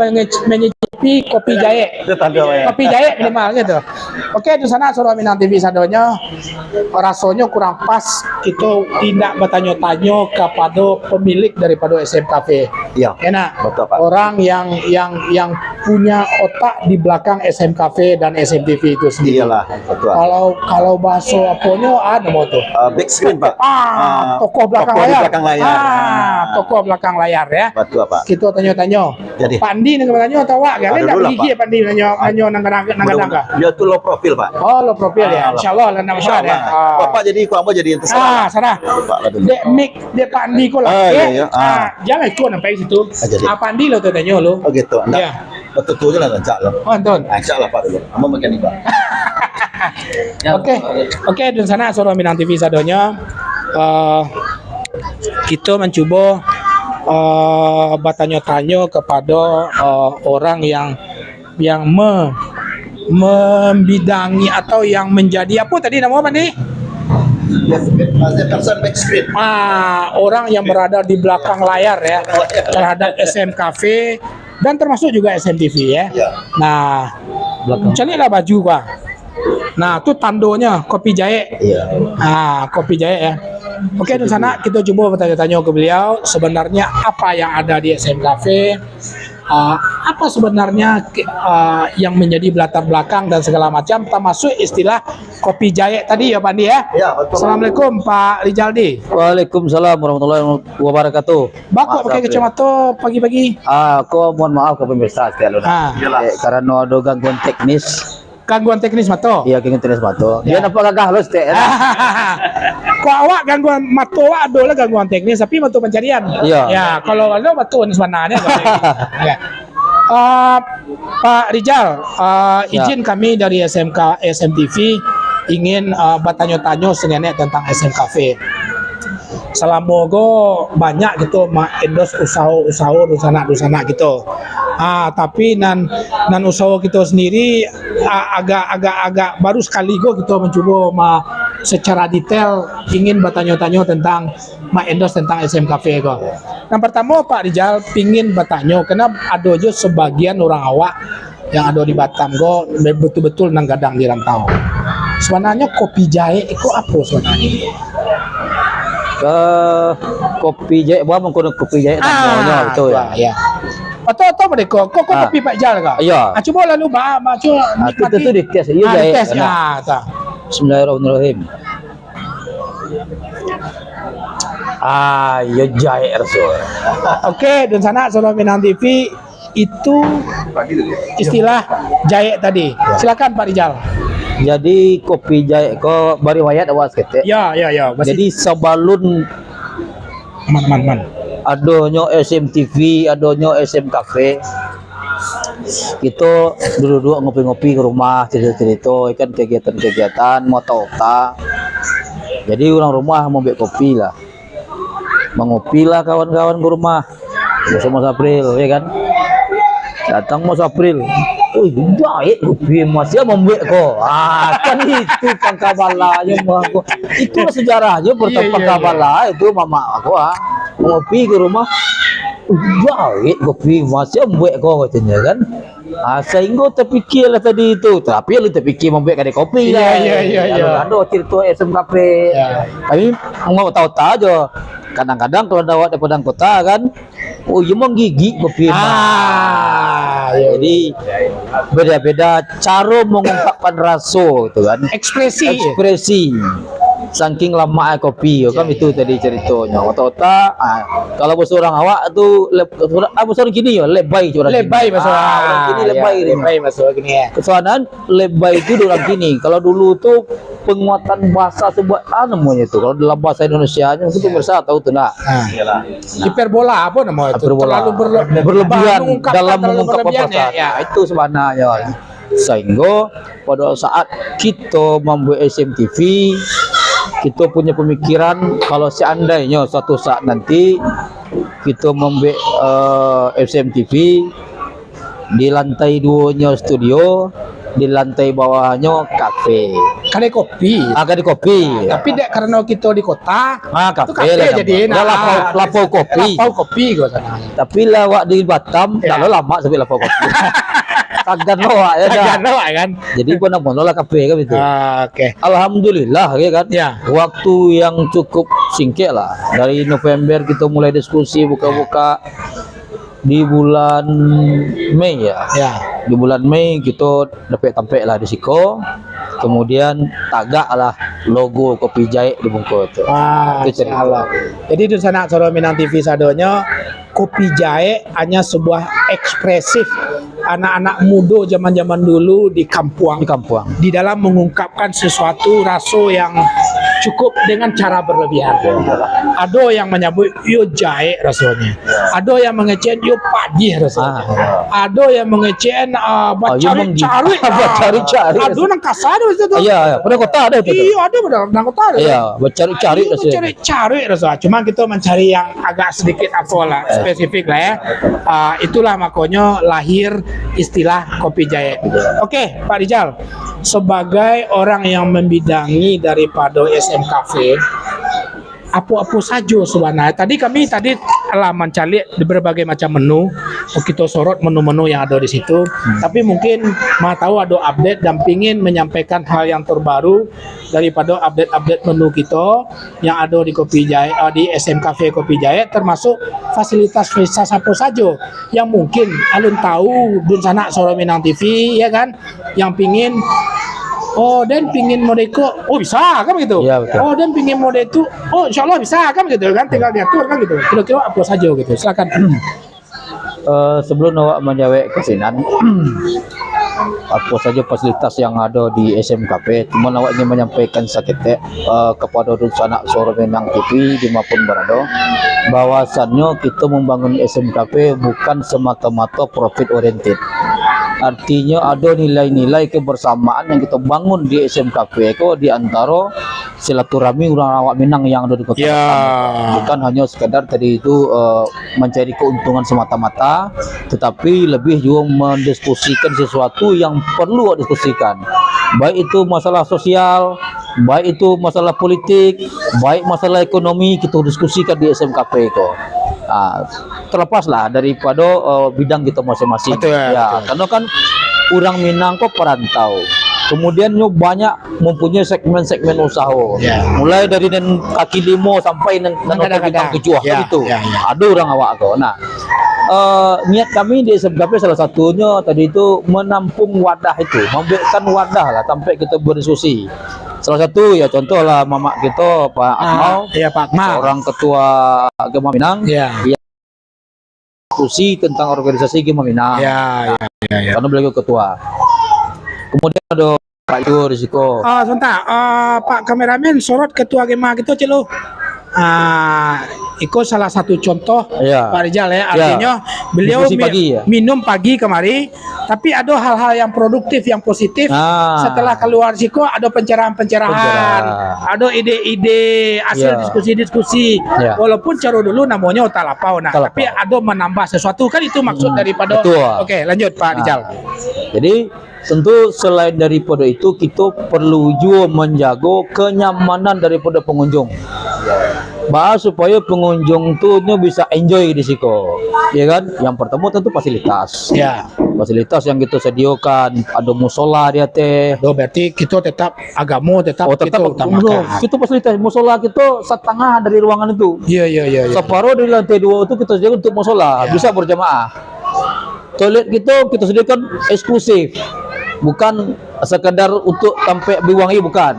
Speaker 1: menyicipi kopi jahe,
Speaker 2: Itu tanda apa ya?
Speaker 1: kopi jahe minimal gitu. Oke, di sana Soro Minang TV sadonya rasanya kurang pas kita tidak bertanya-tanya kepada pemilik daripada SM Cafe.
Speaker 2: Iya.
Speaker 1: Enak.
Speaker 2: Betul, Pak.
Speaker 1: Orang yang punya otak di belakang SM Cafe dan SM TV itu sendiri.
Speaker 2: Iyalah, betul.
Speaker 1: Kalau bahasa apanya ada mau tuh.
Speaker 2: Big screen Pak.
Speaker 1: Tokoh belakang
Speaker 2: tokoh di
Speaker 1: layar.
Speaker 2: belakang layar.
Speaker 1: Tokoh belakang layar ya.
Speaker 2: Betul Pak.
Speaker 1: Kita tanya-tanya.
Speaker 2: Jadi.
Speaker 1: Pandi nih katanya atau wak? Kalian
Speaker 2: Ada
Speaker 1: tak
Speaker 2: dulu lah,
Speaker 1: gigi ya Pandi nanya nangga-nangga.
Speaker 2: Dia tuh low profil Pak.
Speaker 1: Oh, lo profil ya. Insyaallah lah nama ya.
Speaker 2: Bapak jadi aku jadi yang terserah.
Speaker 1: Sana.
Speaker 2: Pak lah dulu.
Speaker 1: Dek mik, dek Pandi kok lah.
Speaker 2: Iya.
Speaker 1: Jangan ikut sampai situ.
Speaker 2: Jadi.
Speaker 1: Pandi lo tuh tanya lo.
Speaker 2: Oh gitu. Anda.
Speaker 1: Iya.
Speaker 2: Betul lah rancak lo.
Speaker 1: Oh, Anton.
Speaker 2: Insya Allah Pak dulu. Kamu mekanik Pak.
Speaker 1: Oke, di sana Soro Minang TV sadonya kita mencoba bertanya-tanya kepada orang yang membidangi atau yang menjadi apa tadi nama apa nih?
Speaker 2: Person back screen.
Speaker 1: Orang yang berada di belakang layar ya terhadap SM Cafe dan termasuk juga SM TV ya.
Speaker 2: Iya.
Speaker 1: Nah, carilah baju Pak. Nah, itu tandonya kopi jahe.
Speaker 2: Iya.
Speaker 1: Kopi jahe ya. Oke, di sana kita coba bertanya-tanya ke beliau sebenarnya apa yang ada di SM Cafe, apa sebenarnya yang menjadi latar belakang dan segala macam, termasuk istilah kopi jahe tadi ya Pak Andi ya.
Speaker 2: Iya, betul.
Speaker 1: Assalamualaikum Pak Rijaldi.
Speaker 6: Waalaikumsalam warahmatullahi wabarakatuh.
Speaker 1: Bapak pakai kacamata pagi-pagi.
Speaker 6: Aku mohon maaf ke pemirsa sekalian. Karena ada gangguan teknis.
Speaker 1: Gangguan teknis mata.
Speaker 6: Iya, gangguan teknis mata. Dia
Speaker 1: Ya.
Speaker 6: nampak gagah halus teh.
Speaker 1: Kok awak gangguan mata awak ada lah gangguan teknis tapi mata pencarian.
Speaker 6: Iya.
Speaker 1: Ya, kalau ada mata sebenarnya. Ya. Pak Rijal, izin kami dari SMK SMTV ingin bertanya-tanya sebenarnya tentang SM Cafe. Selama banyak gitu endorse usaha-usaha di sana gitu. Tapi nan usaha kita sendiri agak baru sekali kita mencoba secara detail ingin bertanya-tanya tentang endorse tentang SM Cafe go. Yang pertama Pak Rijal pingin bertanya kenapa ada aja sebagian orang awak yang ada di Batam go betul-betul nang gadang di rantau. Sebenarnya kopi jahe itu apa sebenarnya?
Speaker 6: Kopi jahe, buah mengkono kopi jahe namanya itu ya.
Speaker 1: Ya. Atau mereka kok kopi Pak Jal kah?
Speaker 6: Iya.
Speaker 1: Coba lalu coba
Speaker 6: Kita tuh dites, iya jahe.
Speaker 1: dites ya.
Speaker 6: Bismillahirrahmanirrahim. Iya jahe Rasul.
Speaker 1: Oke, dan sana Soro Minang TV itu istilah jahe tadi. Silakan Pak Rijal.
Speaker 6: Jadi kopi jahe ko bari wayat awas kete.
Speaker 1: Ya.
Speaker 6: Jadi sebelum
Speaker 1: Man.
Speaker 6: adonyo SMTV, adonyo SM Cafe, kita duduk ngopi-ngopi ke rumah, cerita-cerita, ikan kegiatan-kegiatan, mau tahu-tahu. Jadi orang rumah mau bikin kopi lah, mengopi lah kawan-kawan ke rumah. Mas April, ya kan? Datang Mas April. Oh, jahit kopi masih membuat kok. Kan itu pangkabalanya aku. Itulah sejarahnya pangkabala itu mama aku ngopi ke rumah. Jahit kopi masih membuat kok katanya kan. Sehingga terpikirlah tadi itu. Tapi lu terpikir membuat kedai kopi lah.
Speaker 1: Iya.
Speaker 6: Ada cerita SM Cafe. Tapi mau tahu-tahu aja. Kadang-kadang kalau ada di Padang Kota kan, emang gigi kopi. Jadi beda-beda cara mengungkapkan rasa itu kan. Ekspresi. Saking lama kopi kan itu tadi ceritanya. Otak-otak kalau bahasa orang awak tuh bahasa orang gini ya lebay
Speaker 1: bahasa
Speaker 6: orang gini lebay
Speaker 1: bahasa gini ya.
Speaker 6: Kesoalan lebay itu orang gini. Kalau dulu tuh penguatan bahasa sebuah namanya itu. Kalau dalam bahasa Indonesia mungkin pemirsa tahu tuh nak.
Speaker 1: Hiperbola apa namanya itu?
Speaker 6: Hiperbola.
Speaker 1: Terlalu
Speaker 6: Berlebihan
Speaker 1: mengungkapkan,
Speaker 6: dalam
Speaker 1: terlalu
Speaker 6: mengungkapkan
Speaker 1: berlebihan,
Speaker 6: perasaan.
Speaker 1: ya.
Speaker 6: Itu sebenarnya. Sehingga pada saat kita membuat SMTV, kita punya pemikiran kalau seandainya suatu saat nanti kita membuat SMTV, di lantai 2-nya studio, di lantai bawahnya kafe.
Speaker 1: Kedai kopi.
Speaker 6: Kedai kopi.
Speaker 1: Tapi dek karena kita di kota, itu
Speaker 6: Kafe
Speaker 1: kafe
Speaker 6: lah.
Speaker 1: jadi.
Speaker 6: Lapau kopi.
Speaker 1: Lapau kopi gua sana.
Speaker 6: Tapi lawak di Batam,
Speaker 1: Ya.
Speaker 6: tak lama sampai lapau kopi. Tagan lawak ya dah.
Speaker 1: Jangan lawak kan.
Speaker 6: Jadi pun nak lah kafe kan itu.
Speaker 1: Oke.
Speaker 6: Alhamdulillah ya kan.
Speaker 1: Ya.
Speaker 6: Waktu yang cukup singkat lah. Dari November kita mulai diskusi buka-buka di bulan Mei ya.
Speaker 1: Ya.
Speaker 6: Di bulan Mei kita dapat tampil lah di Siko. Kemudian tagak lah logo Kopi Jahe di bungkus itu.
Speaker 1: Wah,
Speaker 6: Itu cerita.
Speaker 1: Allah. Jadi di sana Soro Minang TV sadonya Kopi Jahe hanya sebuah ekspresif anak-anak muda zaman-zaman dulu di
Speaker 6: Di
Speaker 1: kampung
Speaker 6: kampung.
Speaker 1: di dalam mengungkapkan sesuatu rasa yang cukup dengan cara berlebihan. Ada yang menyebut yo jahe rasanya. Ada yang mengecen yo padi rasanya. Ada yang mengecen cari-cari.
Speaker 6: Cari-cari.
Speaker 1: Ada yang kasar itu tuh.
Speaker 6: Iya, pada kota ada itu.
Speaker 1: Iya, ada pada kota ada.
Speaker 6: Iya, cari-cari
Speaker 1: Iya,
Speaker 6: rasanya.
Speaker 1: cari rasanya. Cuma kita mencari yang agak sedikit apa lah, spesifik lah ya. Itulah makanya lahir istilah Kopi Jahe. Oke, Pak Rijal, sebagai orang yang membidangi daripada SM Cafe, apa-apa saja sebenarnya. Tadi kami telah mencari di berbagai macam menu. Kita sorot menu-menu yang ada di situ. Tapi mungkin mau tahu ada update dan pingin menyampaikan hal yang terbaru daripada update-update menu kita yang ada di Kopi Jahe, di SM Cafe Kopi Jahe, termasuk fasilitas apa saja yang mungkin alun tahu di sana Soro Minang TV ya kan, yang pingin dan pingin mode itu, bisa kan begitu?
Speaker 6: Iya, betul.
Speaker 1: Dan pingin mode itu, insya Allah bisa kan begitu kan? Tinggal diatur kan gitu. Kira-kira apa saja gitu. Silakan.
Speaker 6: Sebelum awak menjawab kesinan, apa saja fasilitas yang ada di SMKP, cuma awak ingin menyampaikan sakit kepada sanak Soro Minang TV dimanapun berada, bahwasannya kita membangun SMKP bukan semata-mata profit oriented. Artinya ada nilai-nilai kebersamaan yang kita bangun di SMKP itu di antara silaturahmi orang awak Minang yang ada di kota Batam. Bukan hanya sekedar tadi itu mencari keuntungan semata-mata, tetapi lebih juga mendiskusikan sesuatu yang perlu diskusikan. Baik itu masalah sosial, baik itu masalah politik, baik masalah ekonomi, kita diskusikan di SMKP itu. Terlepaslah daripada bidang kita masing-masing.
Speaker 1: Betul.
Speaker 6: Karena kan orang Minang kok perantau. Kemudian banyak mempunyai segmen-segmen usaha. Mulai dari kaki limo sampai bintang kejuah gitu. Ada orang awak kok. Nah, niat kami di SMKP salah satunya tadi itu menampung wadah itu, membuatkan wadah lah sampai kita berdiskusi. Salah satu ya contoh lah mamak kita Pak Akmal,
Speaker 1: Pak Akmal,
Speaker 6: seorang ketua Gema Minang, diskusi tentang organisasi Gema Minang. Karena beliau ketua. Kemudian ada Pak Yu Risiko.
Speaker 1: Sebentar, Pak kameramen sorot ketua Gema gitu celo. Itu salah satu contoh Pak Rijal ya, artinya beliau minum pagi kemari, tapi ada hal-hal yang produktif, yang positif. Setelah keluar Siko ada pencerahan, ada ide-ide, hasil diskusi-diskusi. Walaupun cara dulu namanya Otalapau, tapi ada menambah sesuatu kan, itu maksud daripada. Oke, lanjut Pak Rijal.
Speaker 6: Jadi tentu selain daripada itu kita perlu juga menjaga kenyamanan daripada pengunjung. Supaya pengunjung tuh bisa enjoy di Siko, ya kan? Yang pertama tentu fasilitas. Fasilitas yang kita sediakan, ada musola dia teh.
Speaker 1: Berarti kita tetap agama tetap kita utamakan.
Speaker 6: Kita fasilitas musola kita setengah dari ruangan itu.
Speaker 1: Iya.
Speaker 6: Separuh dari lantai 2 itu kita sediakan untuk musola, bisa berjamaah. Toilet kita sediakan eksklusif, bukan sekedar untuk sampai biwangi, bukan,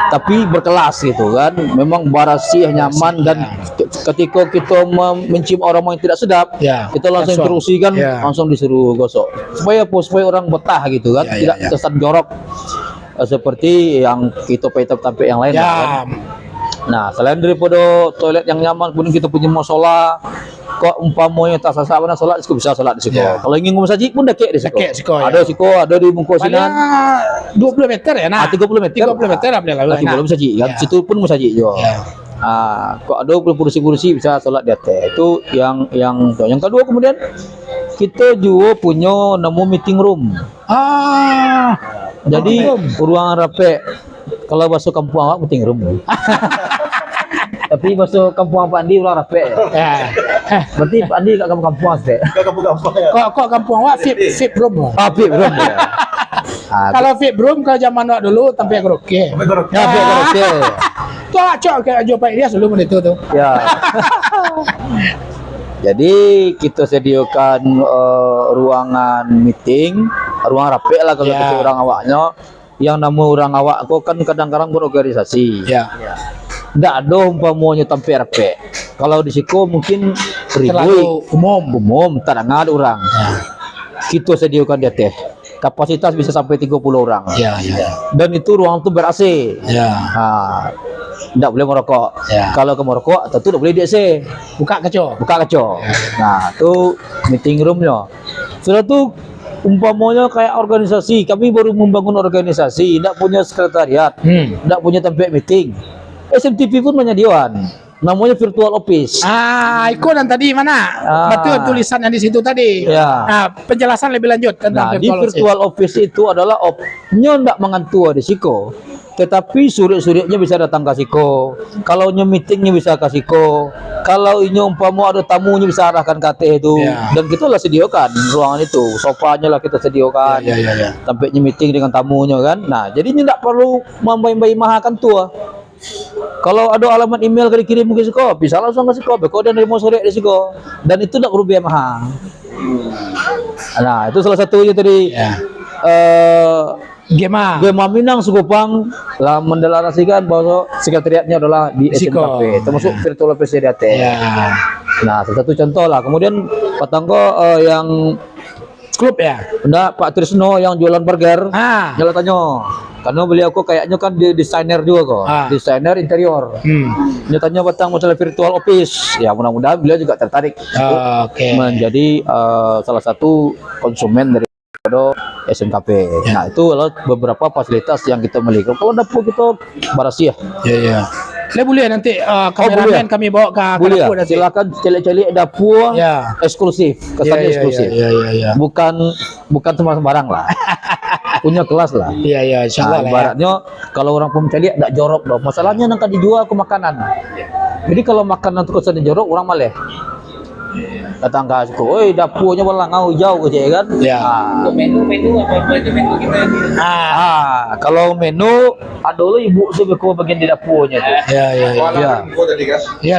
Speaker 6: tapi berkelas gitu kan. Memang bersih, nyaman, dan ketika kita mencium aroma yang tidak sedap, kita langsung terusikan, langsung disuruh gosok supaya orang betah gitu kan, tidak kesan jorok. seperti yang kita tampil yang lain.
Speaker 1: Ya.
Speaker 6: Kan? Nah, selain daripada toilet yang nyaman, kemudian kita punya musola. Kok umpamanya tak sasa mana solat, bisa solat di situ.
Speaker 1: Ya.
Speaker 6: Kalau ingin ngomong saji pun dekek di situ.
Speaker 1: Dekek siko,
Speaker 6: Ada
Speaker 1: ya.
Speaker 6: siko, ada di Bungkus
Speaker 1: Paling
Speaker 6: Sinan.
Speaker 1: 20 meter ya, nah.
Speaker 6: 30 meter.
Speaker 1: 30 meter lah boleh lah.
Speaker 6: 30 saji kan.
Speaker 1: Ya.
Speaker 6: Situ pun mau saji juga.
Speaker 1: Ya.
Speaker 6: Kok ada kursi-kursi bisa sholat di atas. Itu yang kedua, kemudian kita juga punya nemu meeting room. Jadi ruangan rapi. Kalau masuk kampung awak meeting room. Tapi masuk kampung Pak Andi ruang rapi.
Speaker 1: Ya.
Speaker 6: Berarti Pak Andi kat kampung asli.
Speaker 1: Kok kampung awak fit room.
Speaker 6: Tapi belum ya.
Speaker 1: Kalau fit room kalau zaman awak dulu tampil karaoke.
Speaker 6: Ya, oke.
Speaker 1: Tuh acok kayak Joe Pak dia sebelum itu tuh.
Speaker 6: Ya. Jadi kita sediakan ruangan meeting, ruang rapi lah kalau
Speaker 1: Ya.
Speaker 6: orang awaknya. Yang nama orang awak kok kan kadang-kadang berorganisasi.
Speaker 1: Ya.
Speaker 6: Nggak ada umpamanya tampil rapi. Kalau di situ mungkin
Speaker 1: Terlalu
Speaker 6: umum, tak ada orang. Kita sediakan dia teh. Kapasitas bisa sampai 30 orang.
Speaker 1: Ya, ya.
Speaker 6: Dan itu ruang itu ber-AC.
Speaker 1: Ya.
Speaker 6: Tidak boleh merokok.
Speaker 1: Ya.
Speaker 6: Kalau ke merokok, tentu tidak boleh di AC.
Speaker 1: Buka kacau.
Speaker 6: Buka kaca. Nah, itu meeting roomnya. Sudah tuh umpamanya kayak organisasi. Kami baru membangun organisasi, tidak punya sekretariat, tidak punya tempat meeting. SMTV pun menyediakan. Namanya virtual office.
Speaker 1: Ikonan tadi mana? Betul tulisan yang di situ tadi.
Speaker 6: Ya.
Speaker 1: Nah, penjelasan lebih lanjut tentang
Speaker 6: Nah, di virtual office itu adalah nyo ndak mengantua di siko. Tetapi suri-surinya bisa datang ke siko. Kalau nyo meetingnya bisa ke siko. Kalau inyo umpama ada tamunya bisa arahkan ke teh itu.
Speaker 1: Ya.
Speaker 6: Dan kita lah sediakan ruangan itu. Sofanya lah kita sediakan.
Speaker 1: Ya.
Speaker 6: Tempatnya meeting dengan tamunya kan. Nah, jadi ini ndak perlu membayar mahakan tua. Kalau ada alamat email ke dikirim ke siko, bisa langsung ke siko. Beko dan mau sore di siko. Dan itu ndak perlu biaya mahal. Nah, itu salah satunya tadi.
Speaker 1: Ya.
Speaker 6: Gema Minang Sukupang lah mendeklarasikan bahwa sekretariatnya adalah di
Speaker 1: Siko.
Speaker 6: SMKP, termasuk virtual office di AT.
Speaker 1: Ya.
Speaker 6: Nah, salah satu contoh lah. Kemudian Patangko yang
Speaker 1: Klub ya.
Speaker 6: enggak Pak Trisno yang jualan burger. Jalan tanya. Karena beliau kok kayaknya kan desainer juga kok. Desainer interior. Dia tanya Patang masalah virtual office. Ya mudah-mudahan beliau juga tertarik
Speaker 1: Oke.
Speaker 6: menjadi salah satu konsumen dari SMKP. Nah, itu adalah beberapa fasilitas yang kita miliki. Kalau dapur kita barasi ya.
Speaker 1: Ya. Boleh nanti kameramen kami bawa ke
Speaker 6: Boleh
Speaker 1: dapur
Speaker 6: ya?
Speaker 1: nanti.
Speaker 6: Silakan celik-celik dapur eksklusif, kesannya eksklusif.
Speaker 1: Ya.
Speaker 6: Bukan sembarang lah. Punya kelas lah.
Speaker 1: Iya, insyaallah.
Speaker 6: Nah, ibaratnya kalau orang pemcelik enggak jorok dong. Masalahnya nang dijual ke makanan. Jadi kalau makanan itu kesannya jorok, orang maleh. Datang ke aku, dapurnya walang jauh aja kan. Ya.
Speaker 4: Menu apa aja menu kita.
Speaker 6: Kalau menu ada lo ibu tuh beko bagian di dapurnya tuh.
Speaker 1: Iya,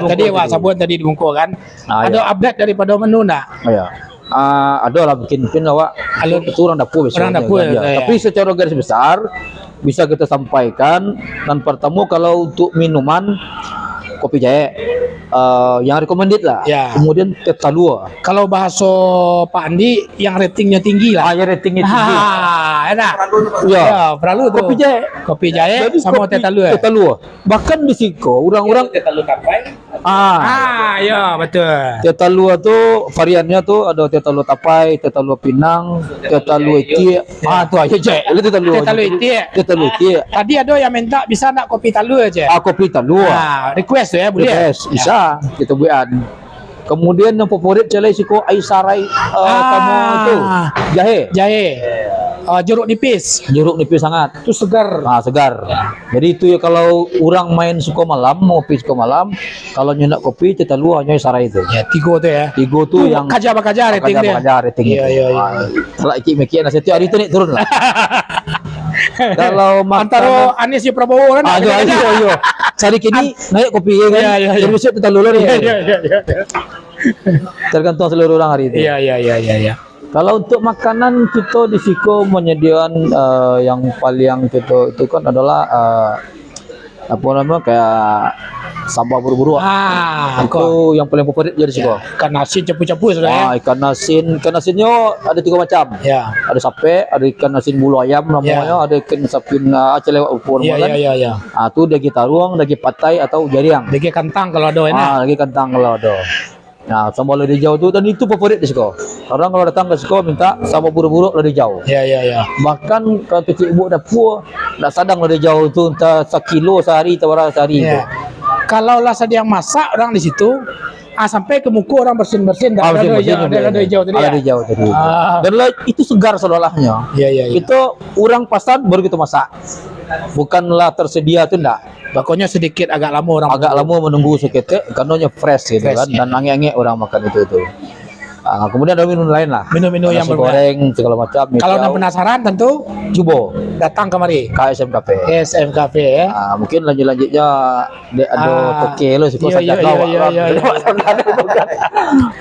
Speaker 1: tadi Wak Sabun tadi dibungkus kan. Ada update daripada menu enggak?
Speaker 6: Iya. Ada lah bikin awak. Itu orang dapur biasanya.
Speaker 1: Orang dapur.
Speaker 6: Tapi secara garis besar bisa kita sampaikan dan pertama kalau untuk minuman kopi jahe yang recommended lah.
Speaker 1: Ya.
Speaker 6: Kemudian teh talua.
Speaker 1: Kalau bahasa Pak Andi yang ratingnya tinggi lah.
Speaker 6: Yang ratingnya tinggi.
Speaker 1: Enak.
Speaker 6: Ya,
Speaker 1: perlu tuh. Kopi jahe sama teh talua.
Speaker 6: Teh talua. Bahkan di siko orang-orang
Speaker 4: Teh talua tapai.
Speaker 1: Ya betul.
Speaker 6: Teh talua tuh variannya tuh ada teh talua tapai, teh talua pinang, teh talua itik. Tuh aja cek. Teh talua.
Speaker 1: Teh talua itik.
Speaker 6: Teh talua itik.
Speaker 1: Tadi ada yang minta bisa nak kopi talua aja.
Speaker 6: Kopi talua.
Speaker 1: Request tuh ya, boleh.
Speaker 6: Yes, bisa kita buat. Kemudian yang favorit celai siko aisarai kamu tuh jahe. Jeruk nipis. Jeruk nipis sangat.
Speaker 1: Itu segar.
Speaker 6: Segar. Jadi itu ya kalau orang main suka malam, ngopi suka malam, kalau nyendak kopi kita lu hanya sarai itu.
Speaker 1: Ya, tiga tuh ya.
Speaker 6: Tiga tuh yang
Speaker 1: kaja rating dia.
Speaker 6: Rating
Speaker 1: iya.
Speaker 6: Kalau iki-miki nasi hari itu nih turun lah. Kalau
Speaker 1: antara Anies Prabowo kan.
Speaker 6: Ayo. Hari kini naik kopi ya kan. Jadi besok kita lulur ya.
Speaker 1: Iya.
Speaker 6: Tergantung seluruh orang hari itu.
Speaker 1: Iya.
Speaker 6: Kalau untuk makanan kita di Siko menyediakan yang paling kita itu kan adalah apa namanya kayak sambal buru-buru. Itu yang paling favorit jadi sih kok.
Speaker 1: Ikan asin cepu-cepu sudah ya.
Speaker 6: Ikan asinnya ada 3 macam.
Speaker 1: Ya.
Speaker 6: Ada sape, ada ikan asin bulu ayam namanya, ada ikan sapin celewak upur kan.
Speaker 1: Iya.
Speaker 6: Itu daging tarung, daging patai atau jariang.
Speaker 1: Daging kentang kalau ada enak.
Speaker 6: Daging kentang kalau ada. Nah, sambal lada hijau itu dan itu favorit di Siko. Orang kalau datang ke Siko minta sambal buru-buru lada hijau.
Speaker 1: Iya.
Speaker 6: Bahkan kalau kecil ibu dapur nak sadang lada hijau itu entah sekilo sehari atau berapa sehari itu.
Speaker 1: Kalau lah sedang masak orang di situ, sampai ke muka orang bersin-bersin ada lada hijau tadi.
Speaker 6: Lada hijau tadi. Dan itu segar seolahnya.
Speaker 1: Iya.
Speaker 6: Itu orang pasang baru kita masak. Bukanlah tersedia itu enggak.
Speaker 1: Pokoknya sedikit agak lama
Speaker 6: menunggu seketik karena fresh gitu kan dan angin-angin orang makan itu. Kemudian ada minum lain lah.
Speaker 1: Minum yang
Speaker 6: goreng segala macam.
Speaker 1: Kalau anda penasaran tentu
Speaker 6: coba
Speaker 1: datang kemari
Speaker 6: KSM Cafe.
Speaker 1: SM Cafe ya.
Speaker 6: Mungkin lanjut-lanjutnya ada toke lo sih kok saja kau. Iya.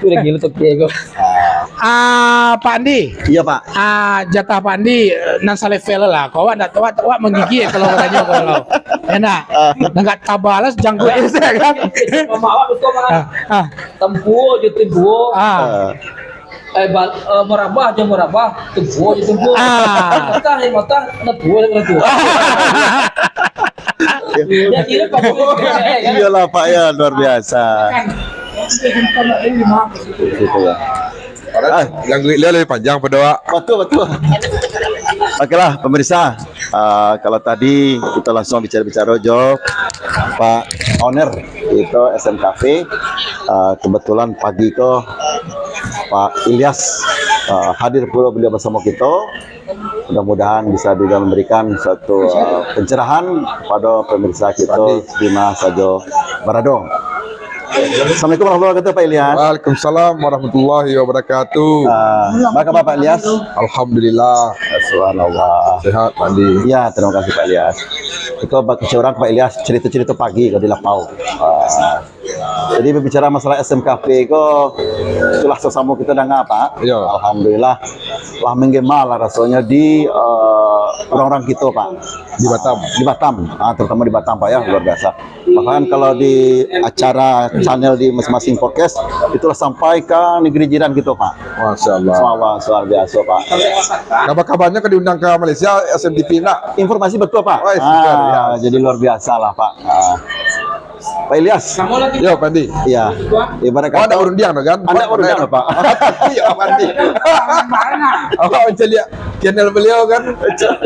Speaker 6: Udah gila toke kok.
Speaker 1: Pak Andi.
Speaker 2: Iya Pak.
Speaker 1: Jatah Pak Andi nan sale level lah. Kau ndak tahu menggigit kalau katanya kalau. Enak. Enggak tabalas janggut itu kan.
Speaker 6: Mama betul mana? Tempuh je tempuh. Merabah, tempuh je tempuh. Mata nebuh tu. Ya kira Pak.
Speaker 2: Iyalah Pak ya, luar biasa. Gitu ya.
Speaker 3: Yang dia lebih panjang berdoa.
Speaker 2: Betul. Okelah pemirsa, kalau tadi kita langsung bicara-bicara Rojo, Pak Owner itu SM Cafe, kebetulan pagi itu Pak Ilyas hadir pula beliau bersama kita. Mudah-mudahan bisa juga memberikan suatu pencerahan kepada pemirsa kita di mana saja berada. Assalamualaikum warahmatullahi wabarakatuh Pak Ilyas.
Speaker 3: Waalaikumsalam warahmatullahi wabarakatuh.
Speaker 2: Bagaimana Pak Ilyas?
Speaker 3: Alhamdulillah.
Speaker 2: Subhanallah.
Speaker 3: Sehat Pak Andi.
Speaker 2: Ya, terima kasih Pak Ilyas. Itu bagi seorang Pak Ilyas cerita-cerita pagi kalau di Lapau. Jadi berbicara masalah SM Cafe kok itulah sesama kita dengar Pak.
Speaker 3: Ya.
Speaker 2: Alhamdulillah lah menggemal rasanya di orang-orang kita Pak.
Speaker 3: Di Batam.
Speaker 2: Di Batam, terutama di Batam Pak ya, luar biasa. Bahkan kalau di acara channel di masing-masing podcast itulah sampai ke negeri jiran gitu Pak.
Speaker 3: Masya Allah.
Speaker 2: Luar biasa Pak.
Speaker 3: Kabar-kabarnya ke diundang ke Malaysia SMTV nak.
Speaker 2: Informasi betul Pak.
Speaker 3: Ya.
Speaker 2: Jadi luar biasa lah Pak. Pak Ilyas.
Speaker 3: Ya Pak Andi.
Speaker 2: Iya. Ibarat kata
Speaker 3: ada undian kan?
Speaker 2: Anda undian Pak.
Speaker 3: Iya Pak Andi. Awak bisa lihat channel beliau kan,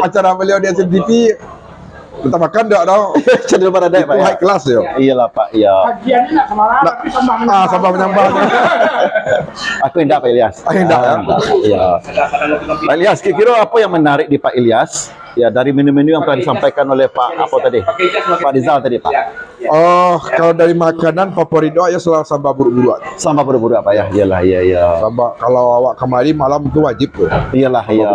Speaker 3: acara beliau di SMTV. Kita makan tak tahu.
Speaker 2: Channel mana ada Pak?
Speaker 3: High class ya.
Speaker 2: Iyalah Pak, iya.
Speaker 1: Kajiannya nak semalam tapi
Speaker 3: Sambal menyambal.
Speaker 2: Aku indah Pak Ilyas.
Speaker 3: Indah ya.
Speaker 2: Iya. Pak Ilyas, kira-kira apa yang menarik di Pak Ilyas? Ya dari menu-menu yang telah disampaikan oleh Pak apa tadi? Pak Rizal tadi Pak.
Speaker 3: Oh, kalau dari makanan favorit doa ya selalu sambal buru-buru.
Speaker 2: Sama buru-buru apa ya? Iyalah, iya.
Speaker 3: Sambal kalau awak kemari malam itu wajib tuh.
Speaker 2: Iyalah, iya.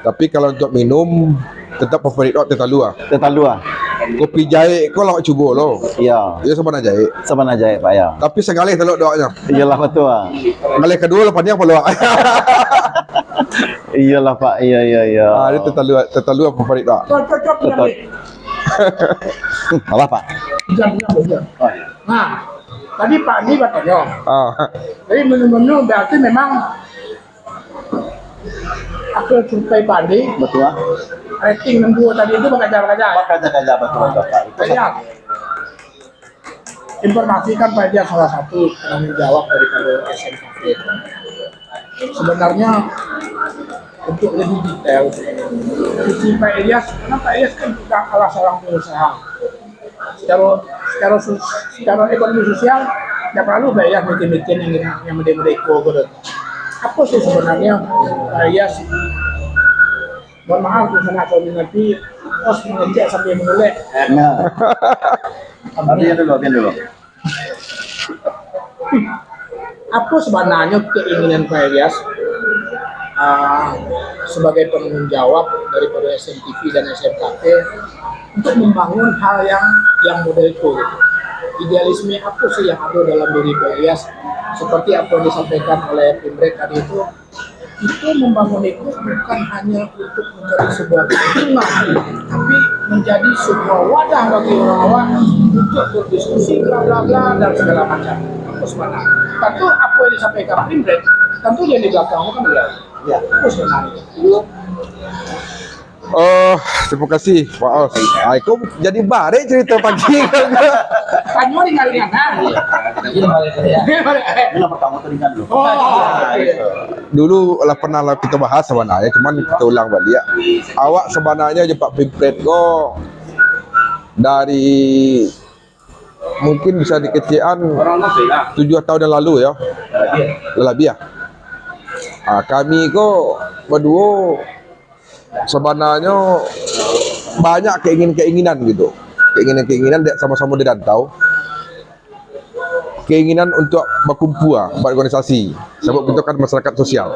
Speaker 3: Tapi kalau untuk minum tetap favorit doa tetalua.
Speaker 2: Tetalua.
Speaker 3: Kopi jahe kau lawak cuba lo.
Speaker 2: Iya.
Speaker 3: Dia sama jahe.
Speaker 2: Sama aja Pak ya.
Speaker 3: Tapi sekali telur doanya.
Speaker 2: Iyalah betul.
Speaker 3: Kali kedua lepas dia apa
Speaker 2: Iyalah Pak, iya.
Speaker 3: Dia tetalua favorit doa.
Speaker 2: Betul. Apa Pak?
Speaker 1: Nah, tadi Pak Andi bertanya. Jadi menu-menu berarti memang aku jumpai Pak Andi.
Speaker 2: Betul.
Speaker 1: Rating nunggu tadi itu betul Pak. Banyak. Informasikan Pak Andi salah satu penanggung jawab daripada SM Cafe. Sebenarnya untuk lebih detail, visi Pak Ilyas, karena Pak Ilyas kan juga salah seorang pengusaha. Secara ekonomi sosial, tidak perlu Pak Ilyas bikin yang mendemo-deko gitu. Apa sih sebenarnya Pak Ilyas? Mohon maaf karena kalau nanti pos mengecek sambil menoleh.
Speaker 2: Nah. Biar dulu.
Speaker 1: Apa sebenarnya keinginan Pak Ilyas sebagai penanggung jawab daripada SMTV dan SM Cafe untuk membangun hal yang model itu gitu. Idealisme apa sih yang ada dalam diri Pak Ilyas seperti apa yang disampaikan oleh Pimrek tadi itu itu membangun itu bukan hanya untuk menjadi sebuah keuntungan, tapi menjadi sebuah wadah bagi orang awam untuk berdiskusi bla bla bla dan segala macam. Itu sebenarnya. Tentu apa yang disampaikan Pimret, tentu yang di belakang bukan beliau. Ya, itu sebenarnya.
Speaker 3: Terima kasih Pak Os. Aku jadi bare cerita pagi.
Speaker 1: Tanya ringan-ringan.
Speaker 2: Ini pertama teringan loh.
Speaker 3: Dulu lah pernah lah kita bahas sebenarnya, cuman kita ulang balik ya. Awak sebenarnya je Pak Pimret ko dari mungkin bisa dikecian 7 tahun yang lalu ya. Lebih ya. Kami ko berdua sebenarnya banyak keinginan gitu, keinginan sama-sama di rantau, keinginan untuk berkumpul berorganisasi, sebab kita kan masyarakat sosial.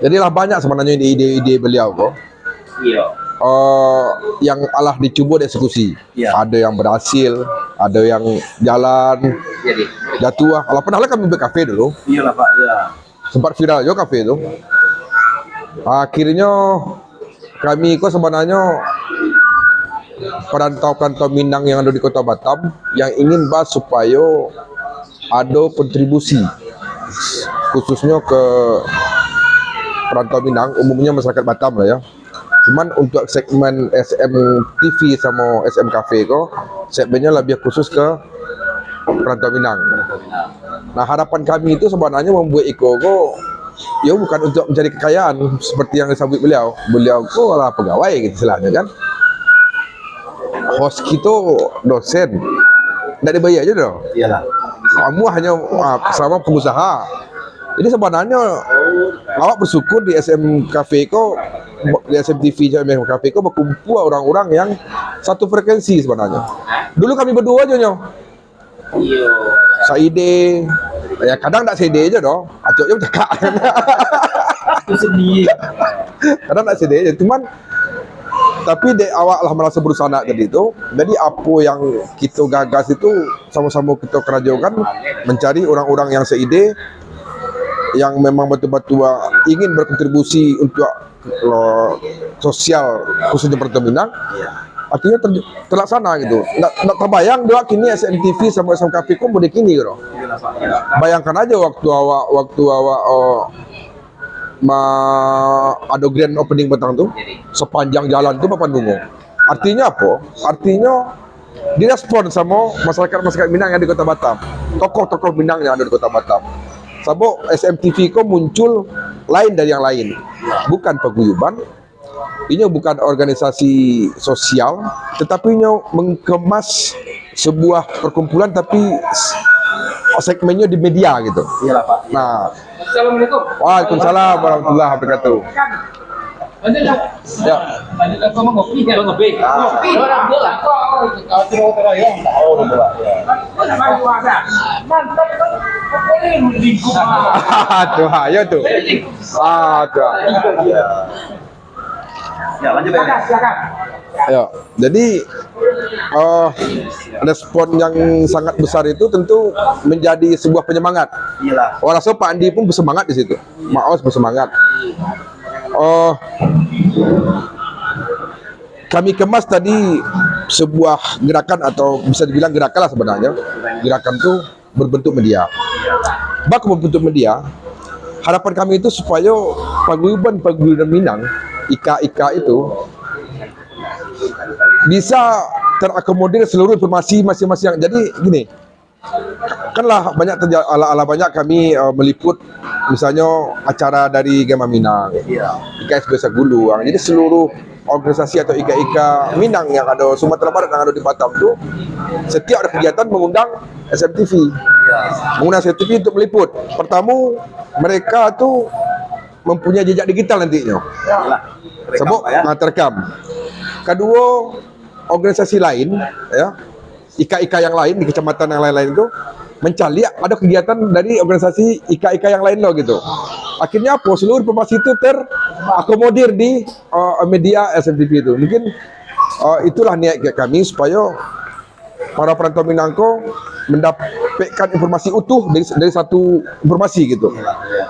Speaker 3: Jadilah banyak sebenarnya ide-ide beliau kok, yang alah dicoba dieksekusi. Ada yang berhasil, ada yang jalan, jatuh. Alah pernah lah kami buat kafe dulu.
Speaker 2: Iyalah Pak, ya.
Speaker 3: Sempat viral juga kafe itu. Akhirnya kami kok sebenarnya perantau-perantau Minang yang ada di Kota Batam yang ingin bahas supaya ada kontribusi khususnya ke perantau Minang, umumnya masyarakat Batam lah ya. Cuman untuk segmen SM TV sama SM Cafe kok segmennya lebih khusus ke perantau Minang. Nah harapan kami itu sebenarnya membuat Iko kok ya bukan untuk mencari kekayaan seperti yang disebut beliau. Beliau kok adalah pegawai gitu istilahnya kan. Host kita dosen, tidak dibayar aja dong.
Speaker 2: Iyalah.
Speaker 3: Kamu hanya sama pengusaha. Jadi sebenarnya awak bersyukur di SM Cafe ko, di SM TV SM Cafe ko berkumpul orang-orang yang satu frekuensi sebenarnya. Dulu kami berdua aja nyo. Saide, ya kadang tak Saide aja dong. Acoknya bercakap.
Speaker 2: Sedih.
Speaker 3: Kadang tak Saide aja. Cuman tapi awak lah merasa berusaha tadi itu. Jadi apa yang kita gagas itu sama-sama kita kerajakan mencari orang-orang yang seide, yang memang betul-betul ingin berkontribusi untuk sosial khususnya Perantau Minang. Artinya terlaksana gitu. Nggak terbayang doa kini SMTV sama SM Cafe kok boleh kini gitu. Bayangkan aja waktu awak ada grand opening petang tuh, sepanjang jalan tuh papan bunga. Artinya apa? Artinya direspon sama masyarakat Minang yang ada di Kota Batam, tokoh-tokoh Minang yang ada di Kota Batam. Sabuk SMTV kok muncul lain dari yang lain, bukan paguyuban. Ini bukan organisasi sosial, tetapi ini mengemas sebuah perkumpulan tapi segmennya di media gitu.
Speaker 2: Iyalah Pak.
Speaker 3: Nah,
Speaker 1: Assalamualaikum.
Speaker 3: waalaikumsalam warahmatullahi wabarakatuh. Ya. Tuh, ayo tuh. Tuh.
Speaker 2: Ya lanjut ya.
Speaker 3: Ya, jadi respon yang sangat besar itu tentu menjadi sebuah penyemangat.
Speaker 2: Iyalah.
Speaker 3: Rasa Pak Andi pun bersemangat di situ. Maos bersemangat. Kami kemas tadi sebuah gerakan atau bisa dibilang gerakan lah sebenarnya. Gerakan itu berbentuk media. Bak berbentuk media. Harapan kami itu supaya paguyuban Minang, IKA itu bisa terakomodir seluruh informasi masing-masing. Jadi gini, kanlah banyak banyak kami meliput misalnya acara dari Gema Minang, IKSB Saguluang. Jadi seluruh organisasi atau IKA Minang yang ada Sumatera Barat yang ada di Batam itu setiap ada kegiatan mengundang SMTV. Mengundang SMTV untuk meliput. Pertama, mereka tuh mempunyai jejak digital nantinya. Sebab terekam. Kedua, organisasi lain ya, IKA yang lain di kecamatan yang lain-lain itu mencari ada kegiatan dari organisasi IKA yang lain loh gitu. Akhirnya apa? Seluruh informasi itu terakomodir di media SMTV itu. Mungkin itulah niat kami supaya para perantau Minangko mendapatkan informasi utuh dari satu informasi gitu.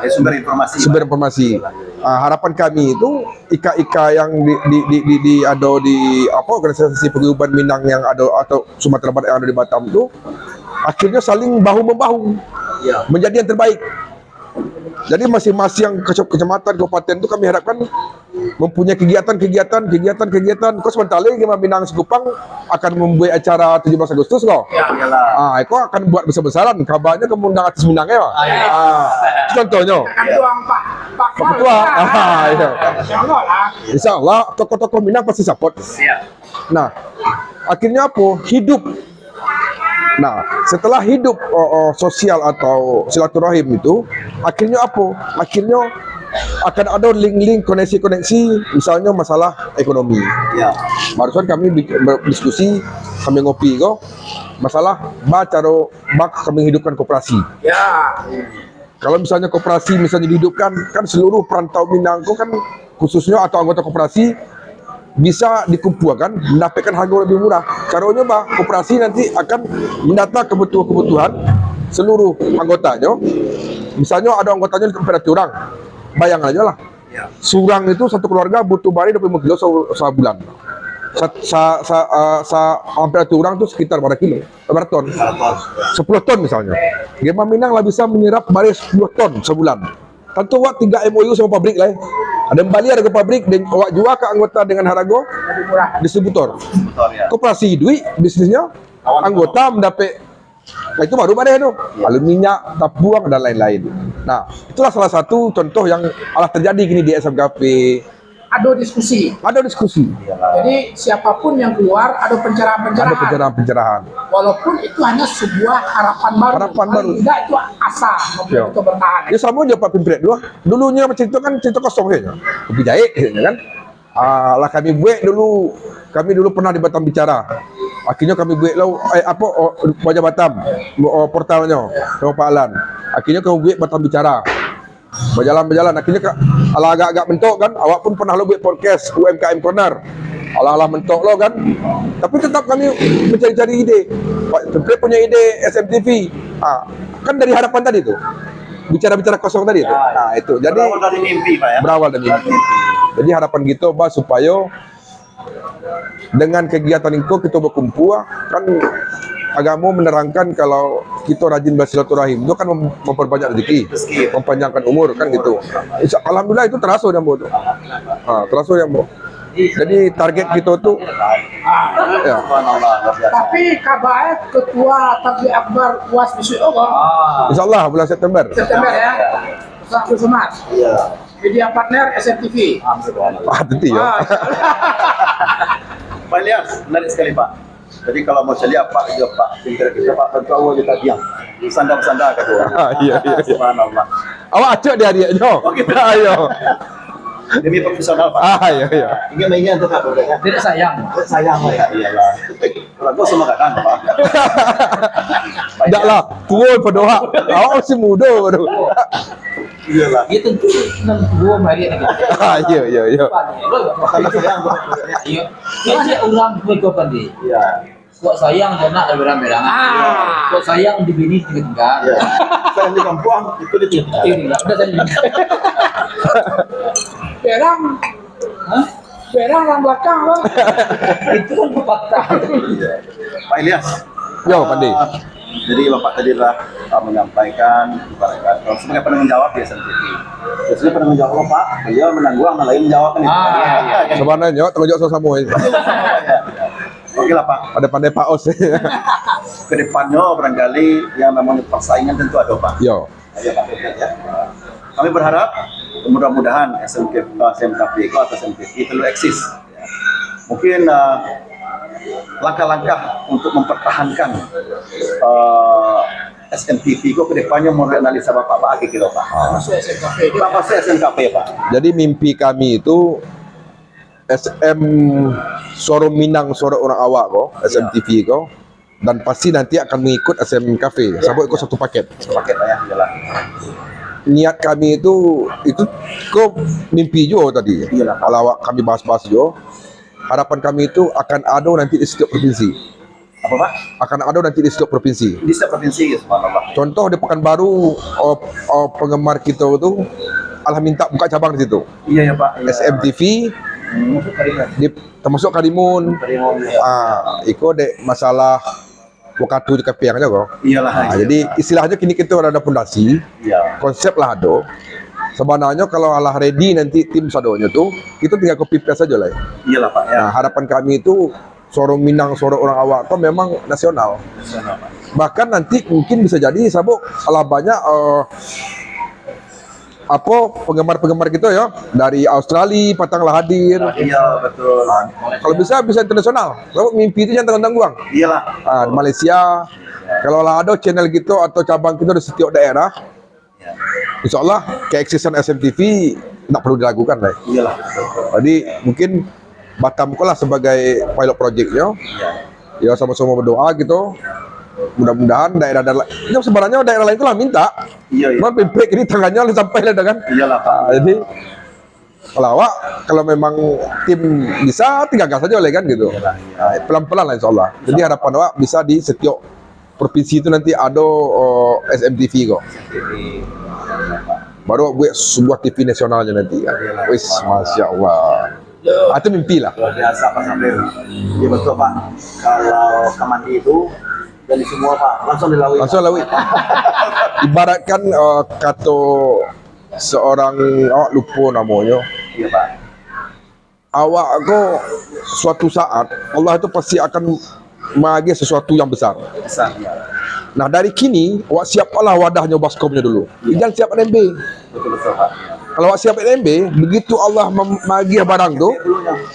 Speaker 2: Sumber informasi.
Speaker 3: Sumber informasi. Harapan kami itu ika-ika yang ada di organisasi paguyuban Minang yang ada atau Sumatera Barat yang ada di Batam itu akhirnya saling bahu membahu menjadi yang terbaik. Jadi masing-masing kecamatan kabupaten itu kami harapkan mempunyai kegiatan. Kau sebentar lagi Gema Minang Sekupang akan membuat acara 17 Agustus kau. Kau akan buat besar-besaran. Kabarnya kamu undang artis Minang ya. Contohnya. Pak Ketua. Insya Allah tokoh-tokoh Minang pasti support. Nah, akhirnya apa? Hidup. Nah, setelah hidup sosial atau silaturahim itu, akhirnya apa? Akhirnya akan ada link-link, koneksi-koneksi, misalnya masalah ekonomi. Barusan kami berdiskusi, kami ngopi kok, masalah kami hidupkan koperasi. Kalau misalnya koperasi dihidupkan, kan seluruh perantau Minang kan khususnya atau anggota koperasi bisa dikumpulkan, mendapatkan harga lebih murah. Caranya koperasi nanti akan mendata kebutuhan seluruh anggotanya. Misalnya ada anggotanya 400 orang, bayang aja lah. Surang itu satu keluarga butuh bari 25 kilo sebulan. Hampir 1 orang itu sekitar berapa kilo? Berapa ton? 10 ton misalnya. Gema Minang lah bisa menyerap bari 10 ton sebulan. Tentu awak 3 MOU sama pabrik lah. Ada yang balik ke pabrik dan awak jual ke anggota dengan harga distributor. Koperasi duit bisnisnya anggota mendapat. Nah, itu baru pada itu. Lalu minyak, tap buang dan lain-lain. Nah, itulah salah satu contoh yang terjadi gini di SMKP.
Speaker 1: Ada diskusi. Jadi siapapun yang keluar ada pencerahan. Walaupun itu hanya sebuah harapan baru. Tidak itu asa untuk bertahan.
Speaker 3: Ya sama aja Pak Pimpret dulunya cerita kosong saja. Kopi jahe kan. Lah kami buat dulu. Kami dulu pernah di Batam Bicara. Akhirnya kami buat wajah Batam portalnya sama Pak Alan. Akhirnya kami buat Batam Bicara. Berjalan, akhirnya agak-agak mentok kan. Awak pun pernah lo buat podcast UMKM Corner. Alah mentok lo kan. Tapi tetap kami mencari-cari ide. Pak Pimpret punya ide SMTV. Kan dari harapan tadi tuh. Bicara-bicara kosong tadi itu. Nah, itu. Jadi berawal dari mimpi, Pak ya. Berawal dari mimpi. Jadi harapan kita supaya dengan kegiatan itu kita berkumpul kan agama menerangkan kalau kita rajin bersilaturahim itu kan memperbanyak rezeki, mempanjangkan umur kan gitu. Alhamdulillah itu terasa yang bodoh. Jadi target kita tuh ya.
Speaker 1: Tapi kabarnya ketua tabligh akbar UAS besok
Speaker 3: Insyaallah bulan September
Speaker 1: ya. Satu Semat. Iya. Media partner SMTV.
Speaker 3: Tentu ya.
Speaker 2: Pak Ilyas, menarik sekali Pak. Jadi kalau mau cari Pak Pimpret kita Pak tentu awal kita diam. Sandar-sandar kata.
Speaker 3: Iya.
Speaker 2: Subhanallah.
Speaker 3: Awak acak dia dia. Ayo.
Speaker 2: Demi profesional Pak.
Speaker 3: Iya.
Speaker 2: Ingin mainnya untuk apa?
Speaker 1: Tidak sayang.
Speaker 2: Sayang ya. Iyalah. Lagu semua kan Pak.
Speaker 3: Tidak lah, tua berdoa. Awak masih muda baru.
Speaker 2: Iyalah.
Speaker 1: Itu tentu dua hari lagi.
Speaker 3: Iya.
Speaker 2: Karena sayang.
Speaker 1: Iya. Ini orang tua pandai.
Speaker 2: Iya.
Speaker 1: Kok sayang anak berang-berangan. Kok sayang di bini tinggal.
Speaker 2: Iya. Sayang di kampung itu ditinggal.
Speaker 1: Tidak ada sayang. Berang orang belakang bang. Itu kan fakta.
Speaker 2: Pak Ilyas.
Speaker 3: Yo, Pandi.
Speaker 2: Jadi Bapak tadi telah menyampaikan sebagai penanggung jawab di SMTV. Biasanya penanggung jawab Pak, beliau menanggung, yang lain menjawab kan itu.
Speaker 3: Sebenarnya tanggung jawab sama ini.
Speaker 2: Oke lah Pak.
Speaker 3: Ada pandai Pak Os.
Speaker 2: Kedepannya barangkali yang namanya persaingan tentu ada Pak.
Speaker 3: Yo.
Speaker 2: Ayo Pak Pimpret ya. Kami berharap mudah-mudahan SMKP atau SMTV itu eksis. Mungkin langkah-langkah untuk mempertahankan SMTV kok kedepannya mau analisa Bapak gitu Pak. Apa sih SMKP Pak?
Speaker 3: Jadi mimpi kami itu SM Suara Minang, Suara Orang Awak kok, SMTV kok, dan pasti nanti akan mengikut SMKP. Sampai ikut satu paket.
Speaker 2: Paket ya, iyalah.
Speaker 3: Niat kami itu kok mimpi juga tadi. Kalau awak kami bahas-bahas juga, harapan kami itu akan ada nanti di setiap provinsi.
Speaker 2: Apa Pak?
Speaker 3: Akan ada nanti di setiap provinsi.
Speaker 2: Di setiap provinsi, subhanallah.
Speaker 3: Contoh di Pekanbaru, penggemar kita itu alah minta buka cabang di situ.
Speaker 2: Iya ya Pak. Iya.
Speaker 3: SMTV, termasuk Karimun. Iko dek masalah waktu di KPR aja kok.
Speaker 2: Iyalah.
Speaker 3: Jadi istilahnya kini kita ada fondasi,
Speaker 2: Iya.
Speaker 3: konsep lah ada. Sebenarnya kalau Allah ready nanti tim sadonya tuh, kita tinggal copy paste aja lah.
Speaker 2: Iyalah Pak ya.
Speaker 3: Nah, harapan kami itu suara Minang, suara orang awak itu memang nasional. Bahkan nanti mungkin bisa jadi sabuk ala banyak penggemar-penggemar kita ya dari Australia patanglah hadir.
Speaker 2: Iya betul.
Speaker 3: Kalau bisa internasional. Sabuk mimpi itu jangan tanggung.
Speaker 2: Iyalah.
Speaker 3: Di Malaysia, kalau lah ada channel gitu atau cabang kita di setiap daerah, insya Allah keeksisan SMTV tidak perlu dilakukan lah.
Speaker 2: Iyalah.
Speaker 3: Jadi mungkin Batam lah sebagai pilot projectnya, ya sama-sama berdoa gitu. Mudah-mudahan daerah-daerah, ya sebenarnya daerah lain itu lah minta.
Speaker 2: Iya.
Speaker 3: Cuma pempek ini tangannya oleh sampai lah kan.
Speaker 2: Iyalah Pak.
Speaker 3: Jadi kalau memang tim bisa tinggal gas saja oleh kan gitu. Pelan-pelan lah insya Allah. Jadi harapan awak bisa di setiap provinsi itu nanti ada SMTV kok. Baru buat sebuah TV nasionalnya nanti kan. Wis, masya Allah. Itu mimpi lah.
Speaker 2: Luar biasa Pak Sambil. Iya betul Pak. Kalau Kamandi itu dari semua Pak langsung dilalui.
Speaker 3: Langsung lawi. Ibaratkan kata seorang awak lupa namanya.
Speaker 2: Iya Pak.
Speaker 3: Awak kok suatu saat Allah itu pasti akan bagi sesuatu yang besar.
Speaker 2: Besar ya.
Speaker 3: Nah dari kini awak siaplah wadahnya baskomnya dulu. Jangan siap NMB.
Speaker 2: Betul Pak.
Speaker 3: Kalau awak siap NMB, begitu Allah membagi barang tu,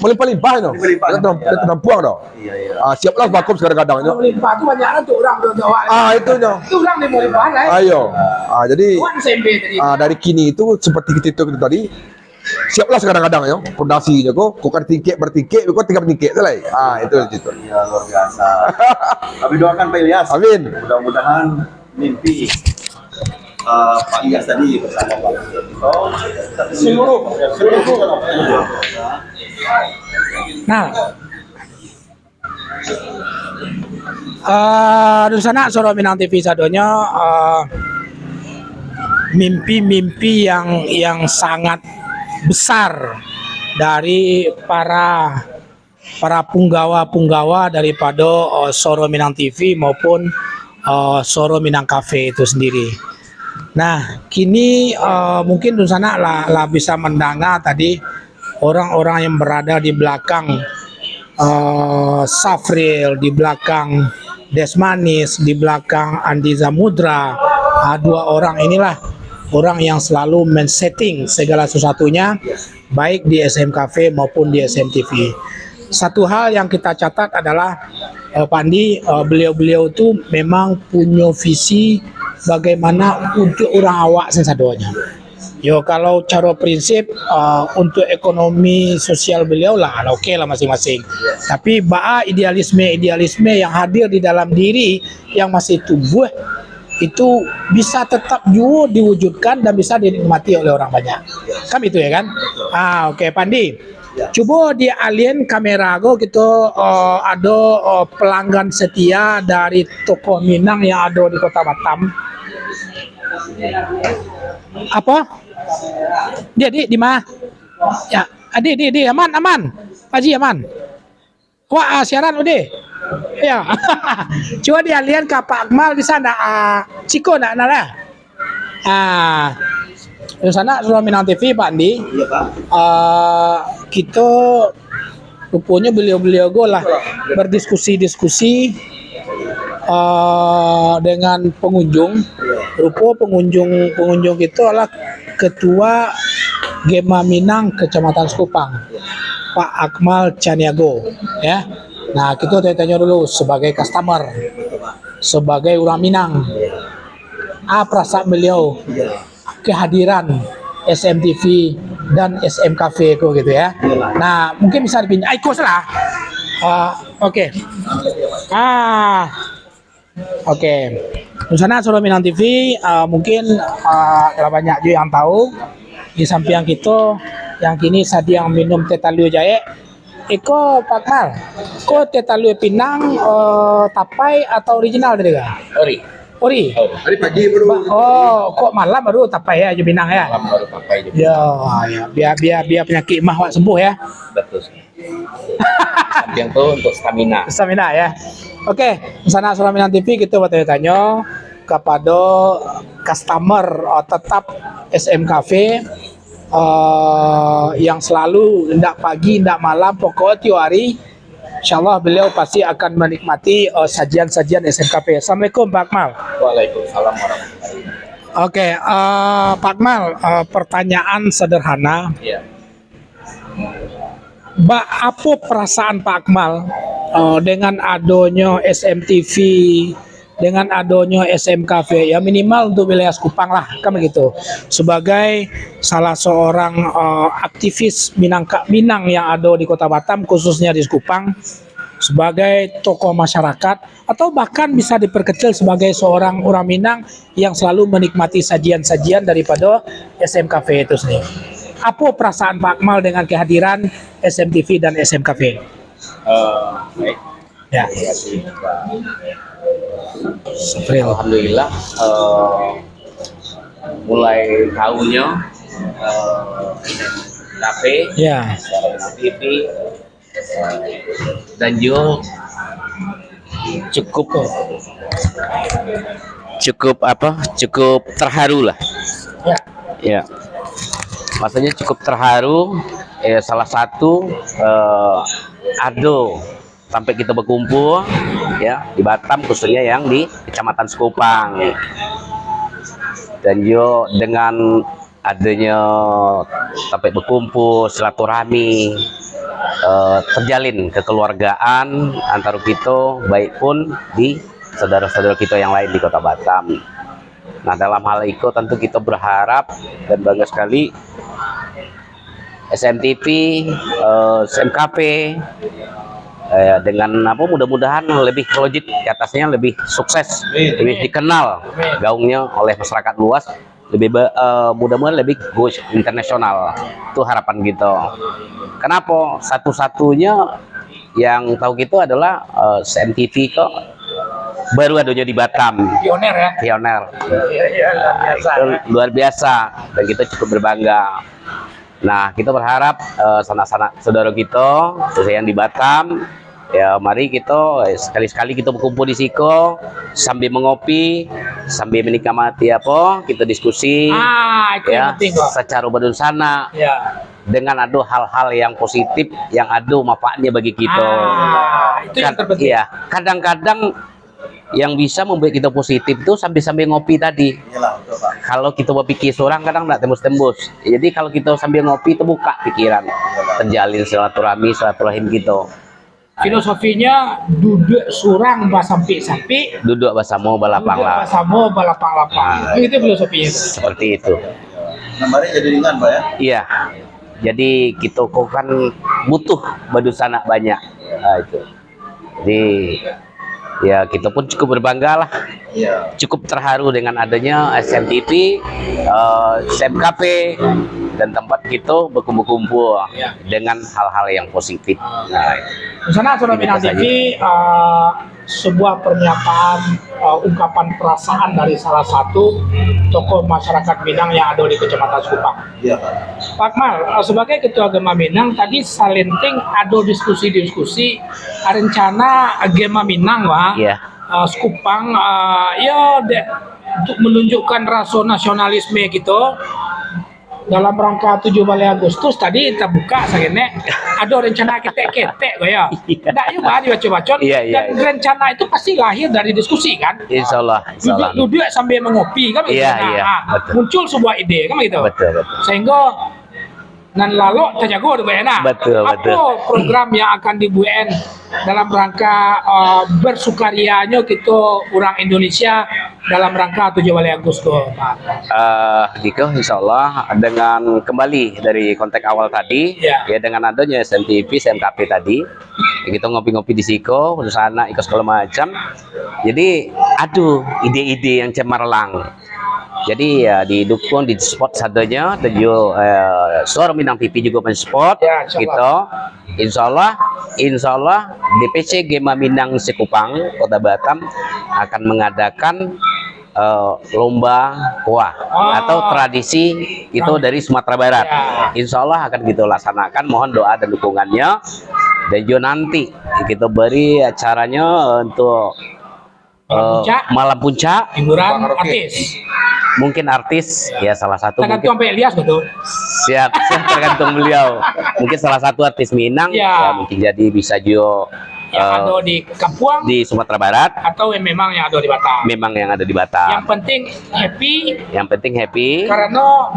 Speaker 3: melimpah-limpah no. Kita tampuang dah.
Speaker 2: Iya.
Speaker 3: Siaplah vakum sekarang-kadang no.
Speaker 1: Melimpah tu banyak lah tu orang tu awak.
Speaker 3: Itu no.
Speaker 1: Itu orang dia melimpah lah.
Speaker 3: Ayo. Jadi
Speaker 1: Tuan SMP tadi.
Speaker 3: dari kini itu seperti kita tadi, siaplah sekarang-kadang ya. Fondasinya kok kan bertingkik, kok tinggal bertingkik selai. Itu itu.
Speaker 2: Iya luar biasa. Kami doakan Pak Ilyas.
Speaker 3: Amin.
Speaker 2: Mudah-mudahan mimpi Pak Ilyas tadi bersama Pak seluruh.
Speaker 1: Nah, di sana Soro Minang TV sadonya mimpi-mimpi yang sangat besar dari para punggawa daripada Soro Minang TV maupun Soro Minang Cafe itu sendiri. Nah, kini mungkin di sana lah bisa mendengar tadi orang-orang yang berada di belakang Safril, di belakang Desmanis, di belakang Andi Zamudra. Dua orang inilah orang yang selalu men-setting segala sesuatunya baik di SM Cafe maupun di SMTV. Satu hal yang kita catat adalah Pak Andi, beliau-beliau itu memang punya visi bagaimana untuk orang awak sensadonya. Yo kalau cara prinsip untuk ekonomi sosial beliau lah oke lah masing-masing. Tapi idealisme yang hadir di dalam diri yang masih tumbuh itu bisa tetap juga diwujudkan dan bisa dinikmati oleh orang banyak. Kan itu ya kan? Oke Pandi. Coba dialien kamera go gitu ada pelanggan setia dari toko Minang yang ada di Kota Batam. Apa? Dia di mana? Ya, di aman. Haji aman. Wah, siaran udah. Ya. Coba dialien ke Pak Akmal di sana. Ciko nak lah. Di sana Soro Minang TV Pak Andi.
Speaker 2: Iya Pak.
Speaker 1: Kita rupanya beliau-beliau gue lah berdiskusi dengan pengunjung. Rupa pengunjung itu adalah Ketua Gema Minang Kecamatan Sekupang, Pak Akmal Caniago. Ya. Nah kita tanya dulu sebagai customer, sebagai orang Minang, perasaan beliau kehadiran SMTV dan SM Cafe gitu ya. Nah mungkin bisa dipinjam ikut lah. Oke. Oke. Di sana Soro Minang TV mungkin banyak juga yang tahu di samping kita yang kini sedang minum teh talio jahe Iko Pak Mal, ko tetalue Pinang tapai atau original tadi kah?
Speaker 5: Ori.
Speaker 1: Ori.
Speaker 3: Hari pagi baru.
Speaker 1: Oh, kok malam baru tapai ya aja Pinang ya?
Speaker 5: Malam baru pakai juga.
Speaker 1: Ya, biar penyakit mah wak sembuh ya.
Speaker 5: Betul. Yang itu untuk stamina.
Speaker 1: Stamina ya. Oke, sana Sora Minang TV kita bertanya kepada customer tetap SM Cafe yang selalu ndak pagi ndak malam pokoknya tiap hari insyaallah beliau pasti akan menikmati sajian-sajian SM Cafe. Assalamualaikum Pak Akmal.
Speaker 5: Waalaikumsalam warahmatullahi wabarakatuh.
Speaker 1: Oke, Pak Akmal, pertanyaan sederhana.
Speaker 5: Iya.
Speaker 1: Apa perasaan Pak Akmal dengan adanya SMTV, dengan adanya SM Cafe, ya minimal untuk wilayah Kupang lah, kan begitu. Sebagai salah seorang aktivis Minang yang ada di Kota Batam, khususnya di Kupang, sebagai tokoh masyarakat, atau bahkan bisa diperkecil sebagai seorang orang Minang yang selalu menikmati sajian-sajian daripada SM Cafe itu sendiri. Apa perasaan Pak Akmal dengan kehadiran SMTV dan SM Cafe?
Speaker 5: Baik.
Speaker 1: Ya.
Speaker 5: Terima kasih.
Speaker 1: Alhamdulillah.
Speaker 5: Alhamdulillah mulai tahunya kafe,
Speaker 1: Ya.
Speaker 5: TV dan juga cukup terharu lah.
Speaker 1: Ya.
Speaker 5: Ya, maksudnya cukup terharu. Salah satu Ado sampai kita berkumpul ya di Batam, khususnya yang di Kecamatan Sekupang, dan yo dengan adanya sampai berkumpul silaturahmi, terjalin kekeluargaan antara kita, baik pun di saudara-saudara kita yang lain di Kota Batam. Nah, dalam hal itu tentu kita berharap dan bangga sekali SMTV, SMKP dengan mudah-mudahan lebih legit di atasnya, lebih sukses, lebih dikenal gaungnya oleh masyarakat luas, lebih mudah-mudahan lebih go internasional. Itu harapan kita. Kenapa? Satu-satunya yang tahu gitu adalah SMTV kok baru adanya di Batam.
Speaker 1: Pioner ya.
Speaker 5: Pioner.
Speaker 1: Iya,
Speaker 5: Luar biasa, dan kita cukup berbangga. Nah, kita berharap sanak-sanak saudara kita khususnya yang di Batam, ya mari kita sekali-sekali kita berkumpul di Siko sambil mengopi, sambil menikmati kita diskusi
Speaker 1: Itu yang
Speaker 5: ya
Speaker 1: penting kok.
Speaker 5: secara bersana
Speaker 1: Ya.
Speaker 5: dengan ada hal-hal yang positif yang ada manfaatnya bagi kita.
Speaker 1: Itu yang terpenting.
Speaker 5: Iya, kadang-kadang yang bisa membuat kita positif itu sambil-sambil ngopi tadi. Kalau kita berpikir seorang kadang nggak tembus-tembus. Jadi kalau kita sambil ngopi itu buka pikiran, terjalin silaturahim kita.
Speaker 1: Filosofinya duduk surang sampai
Speaker 5: Duduk bersama balapang lah.
Speaker 1: bersama balapang-lapang. Itu filosofinya.
Speaker 5: Seperti itu.
Speaker 2: Gambarnya jadi ringan, Pak ya.
Speaker 5: Iya. Jadi kita kok kan butuh badusana banyak. Nah, itu. Jadi ya kita pun cukup berbangga lah, cukup terharu dengan adanya SMTV, SMKP, dan tempat kita berkumpul-kumpul dengan hal-hal yang positif. Nah,
Speaker 1: Misalnya Sora Minang TV sebuah pernyataan ungkapan perasaan dari salah satu tokoh masyarakat Minang yang ada di Kecamatan Sekupang.
Speaker 2: Iya, Pak.
Speaker 1: Pak Akmal, sebagai Ketua Gema Minang tadi salinting ada diskusi-diskusi rencana Gema Minang
Speaker 5: iya.
Speaker 1: Sekupang untuk menunjukkan rasa nasionalisme gitu dalam rangka 7 Agustus tadi terbuka sagene ada rencana ketek-ketek ya. Ndak yuk mari baca-baca dan rencana itu pasti lahir dari diskusi kan?
Speaker 5: Insya Allah.
Speaker 1: Duduk sambil mengopi kan begitu.
Speaker 5: Betul.
Speaker 1: Muncul sebuah ide kan begitu.
Speaker 5: Betul.
Speaker 1: Sehingga nan lalu terjago tuh bayana.
Speaker 5: Betul.
Speaker 1: Program yang akan dibuat dalam rangka bersukarianya kita orang Indonesia dalam rangka 7 Agustus, Pak.
Speaker 5: Gitu, insya Allah dengan kembali dari konteks awal tadi, ya dengan adanya SMTV, SMKP tadi, kita ngopi-ngopi di Siko, terus anak ikut segala macam. Jadi, ide-ide yang cemerlang. Jadi ya didukung di spot sadanya, tujuh Sora Minang TV juga menspot gitu. Insya Allah DPC Gema Minang Sekupang Kota Batam akan mengadakan lomba kuah atau tradisi itu dari Sumatera Barat. Insya Allah akan kita laksanakan. Mohon doa dan dukungannya. Dan juga nanti kita beri acaranya untuk malam puncak,
Speaker 1: hiburan artis.
Speaker 5: Mungkin artis ya salah satu.
Speaker 1: Tergantung sampai Elias betul.
Speaker 5: Siap, tergantung beliau. Mungkin salah satu artis Minang ya mungkin jadi bisa juga
Speaker 1: yang ada di Kapuang,
Speaker 5: di Sumatera Barat,
Speaker 1: atau yang memang yang ada di Batam.
Speaker 5: Memang yang ada di Batam.
Speaker 1: Yang penting happy.
Speaker 5: Yang penting happy.
Speaker 1: Karena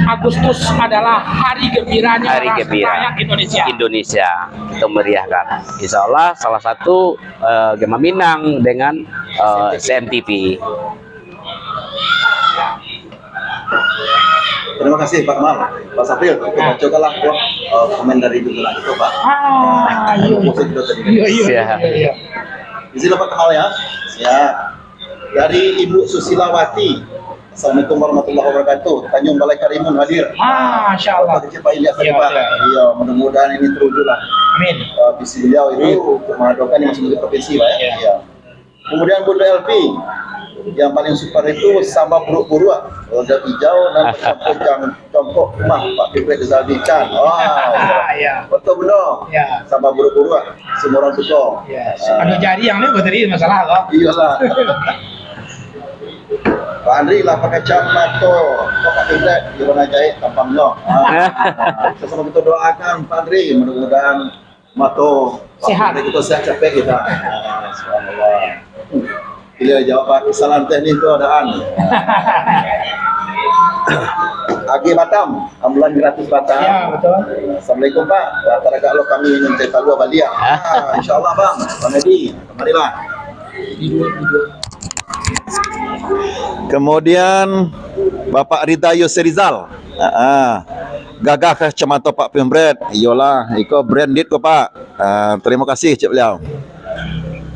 Speaker 1: Agustus adalah hari gembiranya rakyat Indonesia.
Speaker 5: Indonesia kita meriahkan. Insya Allah salah satu Gema Minang dengan CMTV.
Speaker 2: Terima kasih Pak Mal, Pak Sapril. Kita cobalah komen dari Dukungan itu Pak.
Speaker 1: Iya.
Speaker 2: Izin Pak Kamal ya. Ya. Dari Ibu Susilawati. Assalamualaikum warahmatullahi wabarakatuh. Tanjung Balai Karimun hadir.
Speaker 1: Masya Allah.
Speaker 2: Pak Ilyas tadi Pak. Iya, mudah-mudahan ini terwujudlah.
Speaker 1: Amin.
Speaker 2: Visi beliau itu untuk mengadokan yang masuk di provinsi Pak ya. Iya. Kemudian Bunda Elvi, yang paling super itu sambal buruk-buruk, roda hijau dan campur congkok mah Pak Fibret Zaldi Chan.
Speaker 1: Iya.
Speaker 2: Betul Bunda.
Speaker 1: Ya.
Speaker 2: Sambal buruk-buruk, semua orang suka.
Speaker 1: Ya. Ada jari yang ini tadi masalah kok.
Speaker 2: Iyalah. Pak Andri lah pakai cat mato, Pak Fibret di warna jahit tampangnya. Sama kita doakan Pak Andri, mudah-mudahan mato
Speaker 1: sehat.
Speaker 2: Kita sehat capek kita. Subhanallah. Bila jawab Pak, kesalahan teknis itu adaan. Agi Batam, ambulan gratis Batam.
Speaker 1: Ya, betul.
Speaker 2: Assalamualaikum Pak. Rata-rata lo kami ingin cerita lu Balia. Insyaallah Bang. Bang Edi, kemarilah. Kemudian Bapak Rida Yoserizal. Gagah kacamata Pak Pembret. Iyalah, iko branded kok Pak. Terima kasih cik beliau.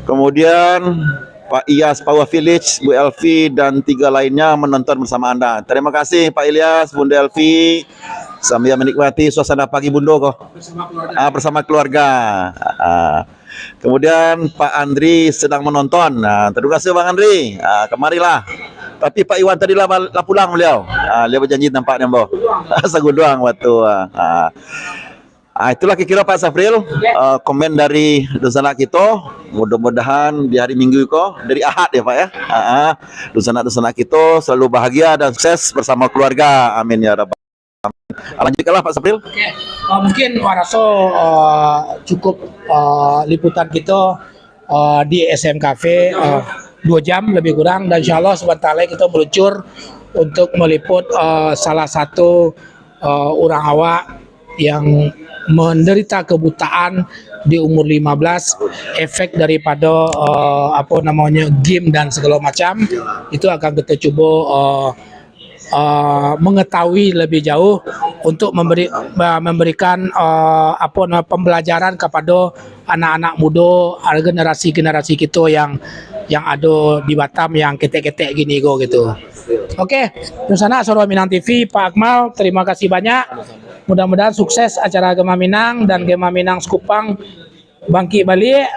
Speaker 2: Kemudian Pak Iyas Power Village, Bu Elvi dan 3 lainnya menonton bersama Anda. Terima kasih Pak Ilyas, Bunda Elvi, sambil menikmati suasana pagi Bunda kok. Bersama keluarga. Kemudian Pak Andri sedang menonton. Terima kasih Bang Andri. Kemarilah. Tapi Pak Iwan tadi lah pulang beliau. Dia berjanji nampaknya Mbak. Saguduang waktu. Itulah kira-kira Pak Safril komen dari Dusana kita. Mudah-mudahan di hari Minggu kok dari Ahad ya Pak ya. Dusana kita selalu bahagia dan sukses bersama keluarga. Amin ya rabbal alamin. Lanjutkanlah Pak Safril.
Speaker 1: Oke. Mungkin Waraso cukup liputan kita di SM Cafe 2 jam lebih kurang, dan insya Allah sebentar lagi kita meluncur untuk meliput salah satu orang awak yang menderita kebutaan di umur 15, efek daripada game dan segala macam. Itu akan kita coba mengetahui lebih jauh untuk memberikan pembelajaran kepada anak-anak muda, generasi kita yang ada di Batam yang ketek-ketek gini gitu. Oke, di sana Soro Minang TV, Pak Akmal, terima kasih banyak. Mudah-mudahan sukses acara Gema Minang dan Gema Minang Sekupang bangkit balik.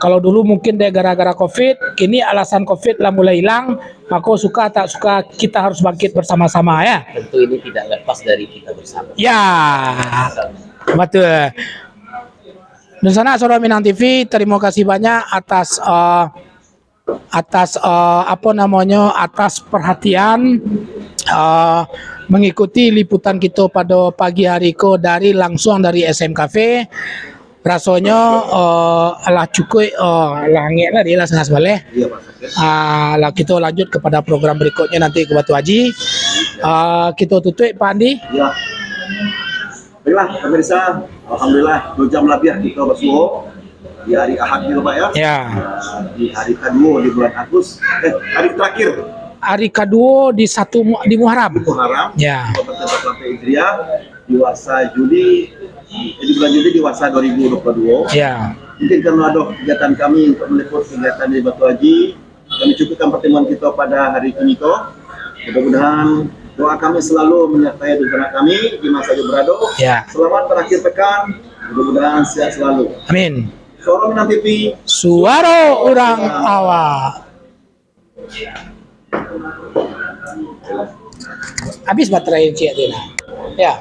Speaker 1: Kalau dulu mungkin deh gara-gara COVID, kini alasan COVID lah mulai hilang. Maka suka tak suka kita harus bangkit bersama-sama ya.
Speaker 4: Tentu ini tidak lepas dari kita bersama.
Speaker 1: Ya, betul. Di sana Soro Minang TV, terima kasih banyak atas atas perhatian mengikuti liputan kita pada pagi hari ko langsung dari SM Cafe. Rasanya lah cukup langit lah dia lah setengah sebalik. Lah kita lanjut kepada program berikutnya nanti ke Batu Haji. Kita tutup Pak Andi.
Speaker 2: Ya. Baiklah pemirsa, alhamdulillah 2 jam lebih kita bersuhu di hari Ahad ini Pak ya. Ya. Di hari kedua di bulan Agustus. Hari terakhir.
Speaker 1: Hari kedua di Muharram.
Speaker 2: Muharram.
Speaker 1: Ya.
Speaker 2: Sampai Hijriah di Warsa Juli, di bulan Juli di Warsa 2022.
Speaker 1: Ya.
Speaker 2: Mungkin karena ada kegiatan kami untuk meliput kegiatan di Batu Haji, kami cukupkan pertemuan kita pada hari ini. Mudah-mudahan Doa kami selalu menyertai rencana kami di masa Jobrado.
Speaker 1: Ya.
Speaker 2: Selamat berakhir pekan, mudah-mudahan sehat selalu.
Speaker 1: Amin.
Speaker 2: Soro Minang TV.
Speaker 1: Suara orang awak. Habis baterai Cik Tina. Ya.